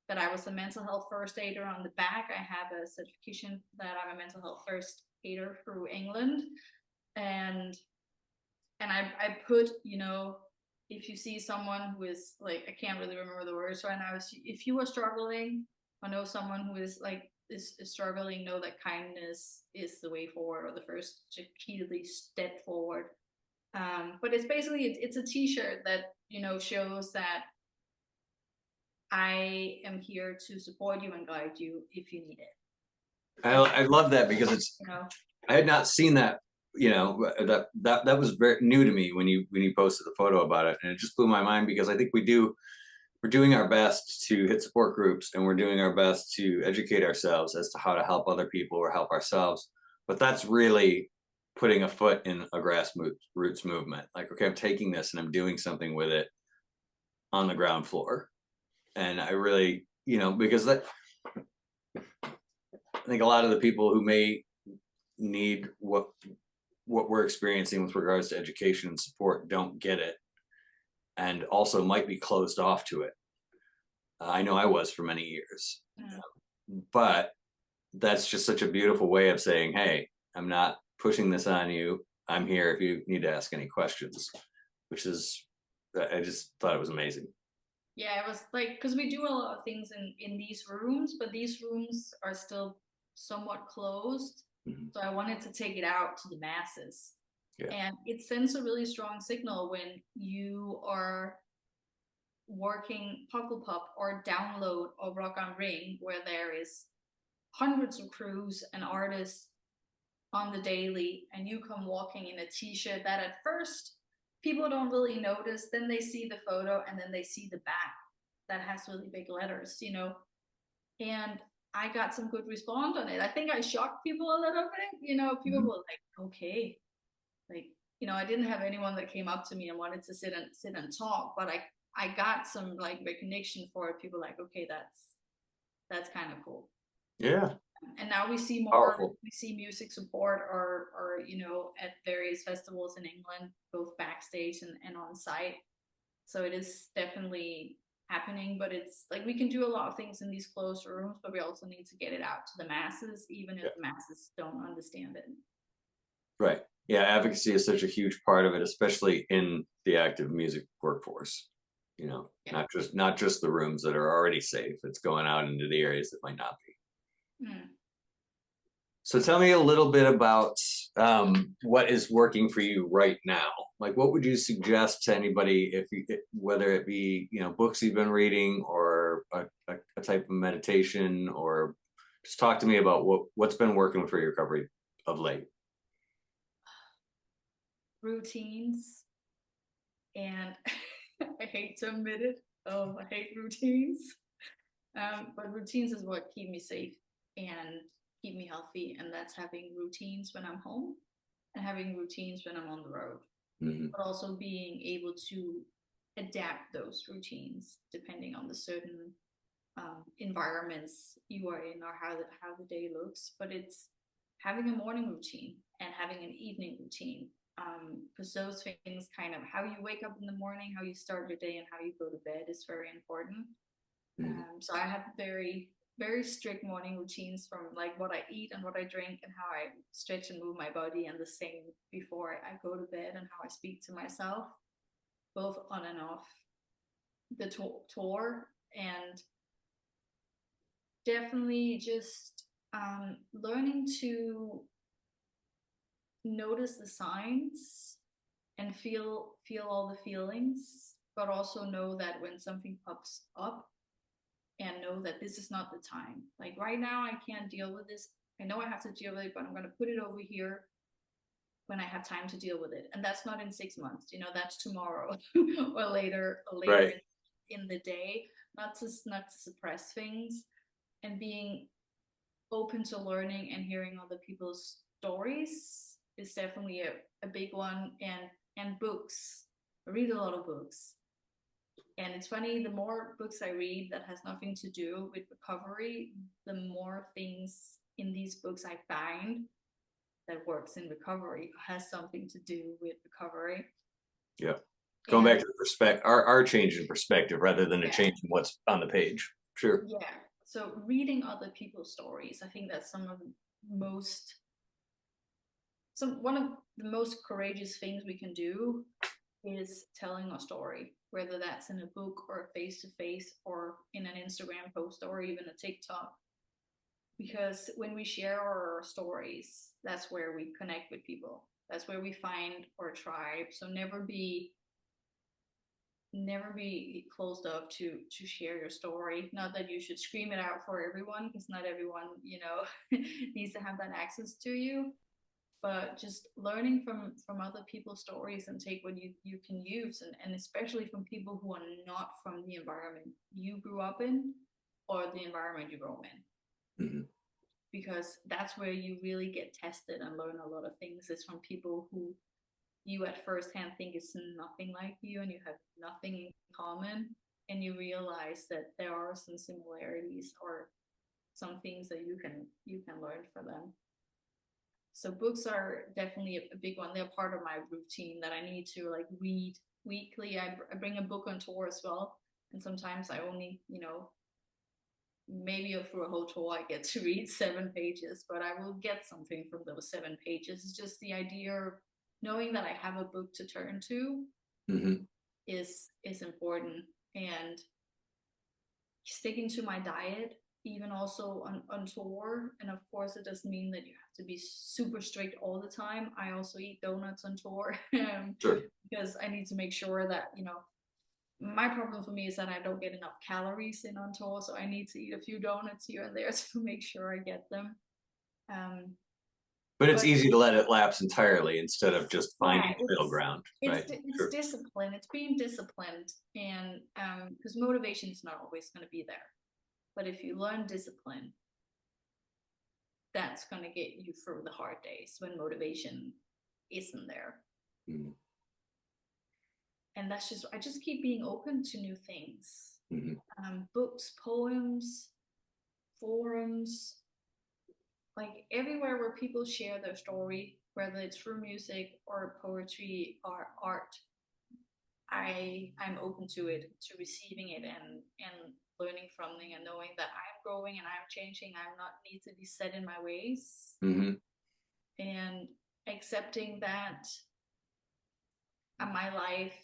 that I was a mental health first aider on the back. I have a certification that I'm a mental health first aider through England. And I put, you know, if you see someone who is like, I can't really remember the words right now, if you are struggling or know someone who is like is struggling, know that kindness is the way forward, or the first repeatedly step forward. But it's basically it's a t-shirt that, you know, shows that I am here to support you and guide you if you need it. I love that, because it's, You know, I had not seen that. You know, that was very new to me when you posted the photo about it, and it just blew my mind, because I think we're doing our best to hit support groups, and we're doing our best to educate ourselves as to how to help other people or help ourselves. But that's really putting a foot in a grassroots movement. Like, okay, I'm taking this and I'm doing something with it on the ground floor. And I really, you know, because that, I think a lot of the people who may need what we're experiencing with regards to education and support don't get it, and also might be closed off to it. I know I was for many years, but that's just such a beautiful way of saying, hey, I'm not pushing this on you. I'm here if you need to ask any questions, which is, I just thought it was amazing. yeah, it was like, because we do a lot of things in these rooms, but these rooms are still somewhat closed. Mhm. So I wanted to take it out to the masses. Yeah. And it sends a really strong signal when you are working Pop or Download or Rock on Ring, where there is hundreds of crews and artists on the daily, and you come walking in a t-shirt that at first people don't really notice, then they see the photo and then they see the back that has really big letters, and I got some good response on it. I think I shocked people a little bit, people Mhm. were like, okay, like, I didn't have anyone that came up to me and wanted to sit and talk, but I got some like recognition for it. People like, okay, that's kind of cool. Yeah. And now we see Powerful. music support or at various festivals in England, both backstage and on site. So it is definitely happening, but it's like we can do a lot of things in these closed rooms, but we also need to get it out to the masses, even if Yeah. the masses don't understand it. Right. Yeah, advocacy is such a huge part of it, especially in the active music workforce. Yeah. Not just the rooms that are already safe. It's going out into the areas that might not be. Mm. So tell me a little bit about what is working for you right now. Like, what would you suggest to anybody, whether it be books you've been reading or a type of meditation, or just talk to me about what's been working for your recovery of late. Routines, and I hate to admit it. Oh, I hate routines. But routines is what keep me safe and keep me healthy, and that's having routines when I'm home and having routines when I'm on the road, Mm-hmm. but also being able to adapt those routines depending on the certain environments you are in or how the day looks. But it's having a morning routine and having an evening routine, because those things, kind of how you wake up in the morning, how you start your day, and how you go to bed is very important. Mm-hmm. So I have very, very strict morning routines, from like what I eat and what I drink and how I stretch and move my body, and the same before I go to bed, and how I speak to myself, both on and off the tour. And definitely just learning to notice the signs and feel all the feelings, but also know that when something pops up, and know that this is not the time. Like right now, I can't deal with this. I know I have to deal with it, but I'm going to put it over here when I have time to deal with it. And that's not in 6 months, that's tomorrow or later Right. in the day. Not to suppress things, and being open to learning and hearing other people's stories is definitely a big one. And books. I read a lot of books. And it's funny, the more books I read that has nothing to do with recovery, the more things in these books I find that works in recovery, has something to do with recovery. Yeah. Going back And to the perspective, our change in perspective rather than a yeah, change in what's on the page. Sure. yeah. So reading other people's stories, I think that's one of the most courageous things we can do is telling a story, whether that's in a book or a face to face or in an Instagram post or even a TikTok. Because when we share our stories, that's where we connect with people. That's where we find our tribe. So never be closed up to share your story. Not that you should scream it out for everyone, because not everyone needs to have that access to you, but just learning from other people's stories and take what you can use, and especially from people who are not from the environment you grew up in or the environment you grow in. Mm-hmm. Because that's where you really get tested and learn a lot of things, is from people who you at first hand think is nothing like you, and you have nothing in common, and you realize that there are some similarities or some things that you can learn from them. So books are definitely a big one. They're part of my routine that I need to like read weekly. I bring a book on tour as well, and sometimes I only maybe through a whole tour I get to read 7 pages, but I will get something from those 7 pages. It's just the idea of knowing that I have a book to turn to Mm-hmm. is important, and sticking to my diet even also on tour. And of course, it doesn't mean that you have to be super strict all the time. I also eat donuts on tour Sure. because I need to make sure that, my problem for me is that I don't get enough calories in on tour. So I need to eat a few donuts here and there to make sure I get them. But it's But easy to let it lapse entirely instead of just finding yeah, the middle ground, right? it's Sure. discipline. It's being disciplined, and because motivation is not always going to be there. But if you learn discipline, that's going to get you through the hard days when motivation isn't there. Mm-hmm. And I just keep being open to new things. Mm-hmm. Books, poems, forums, like everywhere where people share their story, whether it's through music or poetry or art, I'm open to it, to receiving it, and learning from it, and knowing that I'm growing and I'm changing. I'm not need to be set in my ways, Mm-hmm. and accepting that my life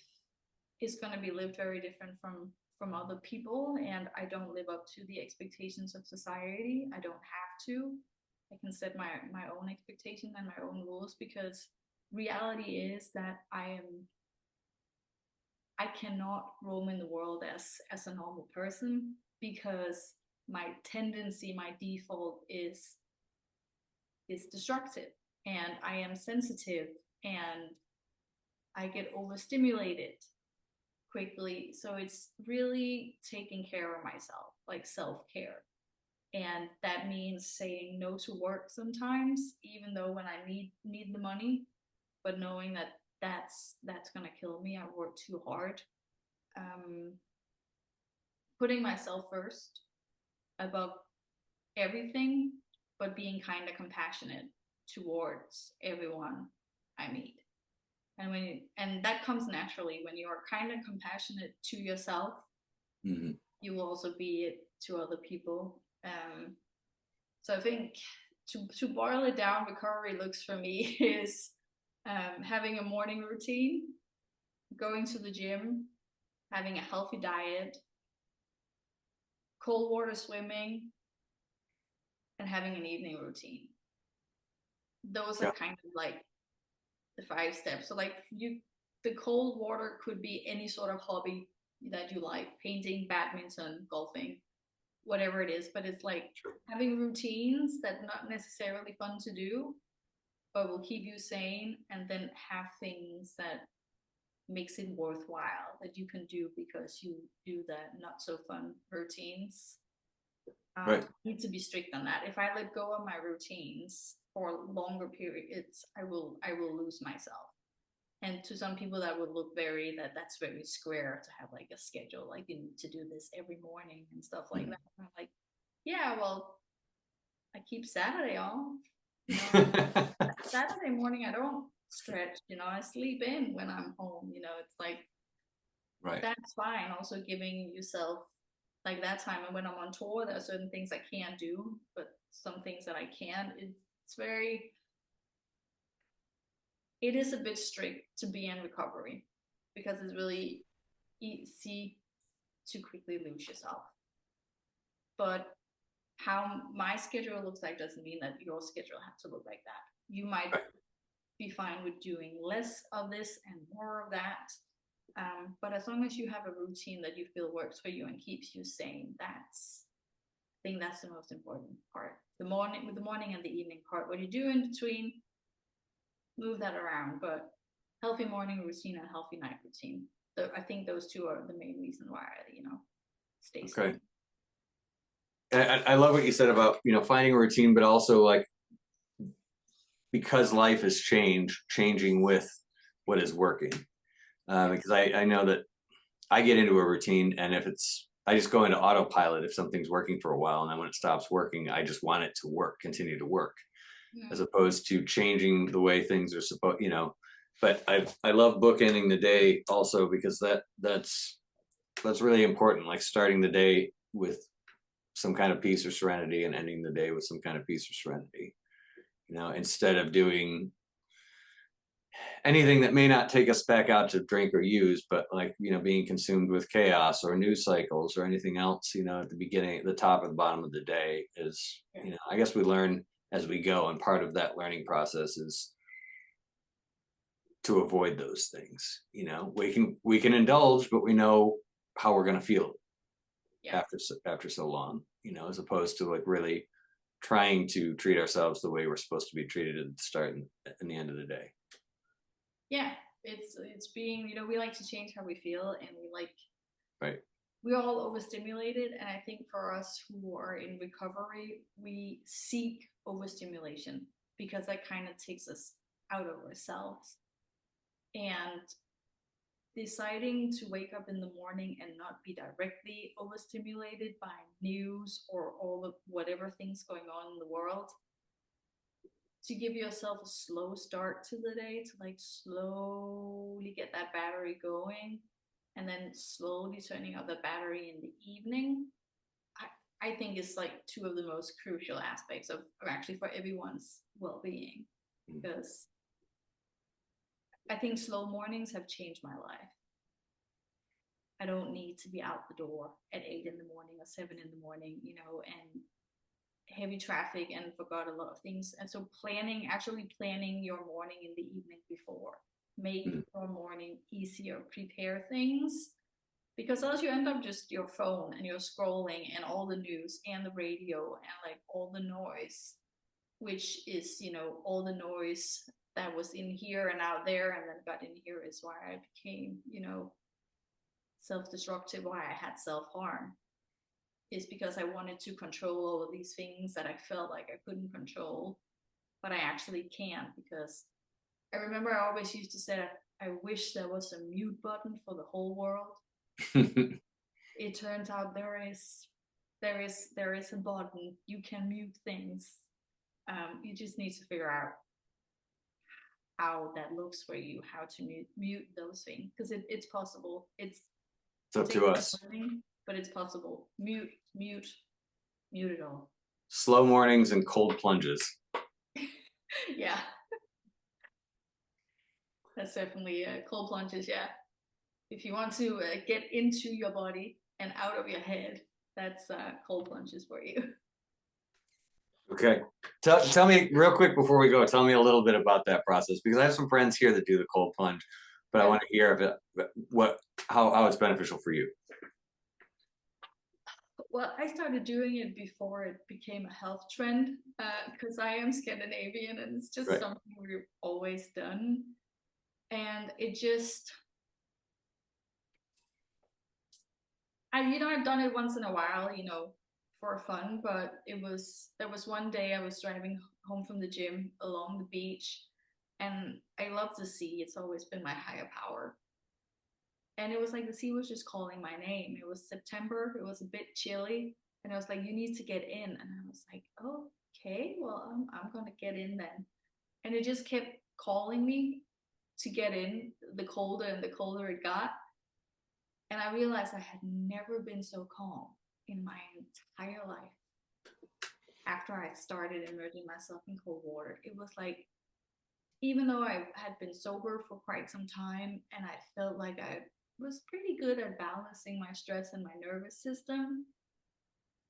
is going to be lived very different from other people, and I don't live up to the expectations of society. I don't have to. I can set my own expectations and my own rules, because reality is that I cannot roam in the world as a normal person, because my tendency, my default is destructive, and I am sensitive, and I get overstimulated quickly. So it's really taking care of myself, like self-care. And that means saying no to work sometimes, even though when I need the money, but knowing that that's gonna kill me. I work too hard. Um, Putting myself first above everything, but being kind of compassionate towards everyone I meet. And that comes naturally when you are kind of compassionate to yourself. Mm-hmm. You will also be it to other people. So I think to boil it down, recovery looks for me is having a morning routine, going to the gym, having a healthy diet, cold water swimming, and having an evening routine. Those are Yeah. kind of like the 5 steps. So like the cold water could be any sort of hobby that you like: painting, badminton, golfing, whatever it is. But it's like having routines that not necessarily fun to do, but will keep you sane, and then have things that makes it worthwhile that you can do because you do the not so fun routines. Right. Need to be strict on that. If I let go of my routines for longer periods, I will lose myself. And to some people that would look that's very square to have like a schedule, like you need to do this every morning and stuff like that. I'm like, yeah, well, I keep Saturday off. Saturday morning I don't stretch, I sleep in when I'm home. It's like, Right. that's fine. Also giving yourself like that time. And when I'm on tour, there are certain things I can't do, but some things that I can. It is a bit strict to be in recovery, because it's really easy to quickly lose yourself. But how my schedule looks like doesn't mean that your schedule has to look like that. You might be fine with doing less of this and more of that. But as long as you have a routine that you feel works for you and keeps you sane, I think that's the most important part. The morning and the evening part, what you do in between, move that around. But healthy morning routine and healthy night routine. So I think those two are the main reason why I, stay sane. I love what you said about, finding a routine, but also like, because life is changing with what is working. Because I know that I get into a routine, and if I just go into autopilot if something's working for a while, and then when it stops working, I just want it to continue to work, as opposed to changing the way things are supposed, But I love bookending the day also, because that's really important. Like starting the day with some kind of peace or serenity, and ending the day with some kind of peace or serenity. Instead of doing anything that may not take us back out to drink or use, but like, being consumed with chaos or news cycles or anything else, at the beginning, at the top or the bottom of the day is, Yeah. I guess we learn as we go. And part of that learning process is to avoid those things. We can indulge, but we know how we're going to feel Yeah. after so long, as opposed to like really trying to treat ourselves the way we're supposed to be treated at the start and the end of the day. Yeah. It's being, we like to change how we feel, and Right. we're all overstimulated. And I think for us who are in recovery, we seek overstimulation because that kind of takes us out of ourselves. And deciding to wake up in the morning and not be directly overstimulated by news or all the whatever things going on in the world, to give yourself a slow start to the day, to like slowly get that battery going, and then slowly turning off the battery in the evening, I think is like two of the most crucial aspects of actually for everyone's well-being. Because I think slow mornings have changed my life. I don't need to be out the door at 8 in the morning or 7 in the morning, and heavy traffic and forgot a lot of things. And so actually planning your morning in the evening before, make your morning easier, prepare things, because else you end up just your phone and you're scrolling and all the news and the radio and like all the noise, which is, all the noise that was in here and out there and then got in here is why I became, self-destructive, why I had self-harm, is because I wanted to control all of these things that I felt like I couldn't control, but I actually can't. Because I remember I always used to say, I wish there was a mute button for the whole world. It turns out there is a button. You can mute things. You just need to figure out how that looks for you, how to mute those things, because it's possible. It's up to us. Learning, but it's possible. Mute it all. Slow mornings and cold plunges. Yeah. That's definitely cold plunges. Yeah. If you want to get into your body and out of your head, that's cold plunges for you. Okay. Tell me real quick before we go, tell me a little bit about that process, because I have some friends here that do the cold plunge, but I want to hear of it, how it's beneficial for you. Well, I started doing it before it became a health trend, because I am Scandinavian and it's just something we've always done. And it just, I've done it once in a while, for fun, but there was one day I was driving home from the gym along the beach, and I love the sea. It's always been my higher power. And it was like the sea was just calling my name. It was September, it was a bit chilly, and I was like, you need to get in. And I was like, oh, okay, well, I'm gonna get in then. And it just kept calling me to get in, the colder and the colder it got. And I realized I had never been so calm in my entire life after I started immersing myself in cold water. It was like, even though I had been sober for quite some time and I felt like I was pretty good at balancing my stress and my nervous system,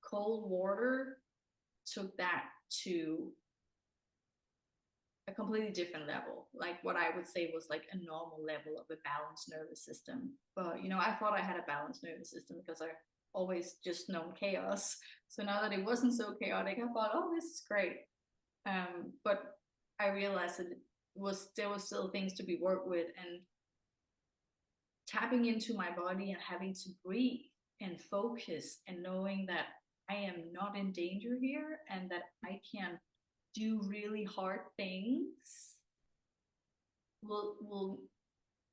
cold water took that to a completely different level, like what I would say was like a normal level of a balanced nervous system. But I thought I had a balanced nervous system because I always just known chaos. So now that it wasn't so chaotic, I thought, oh, this is great. But I realized that there was still things to be worked with, and tapping into my body and having to breathe and focus and knowing that I am not in danger here and that I can do really hard things will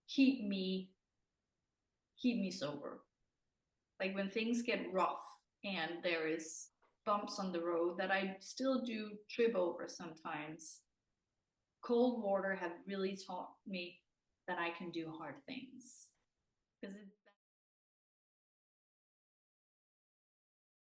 keep me sober. Like when things get rough and there is bumps on the road that I still do trip over sometimes, cold water have really taught me that I can do hard things, because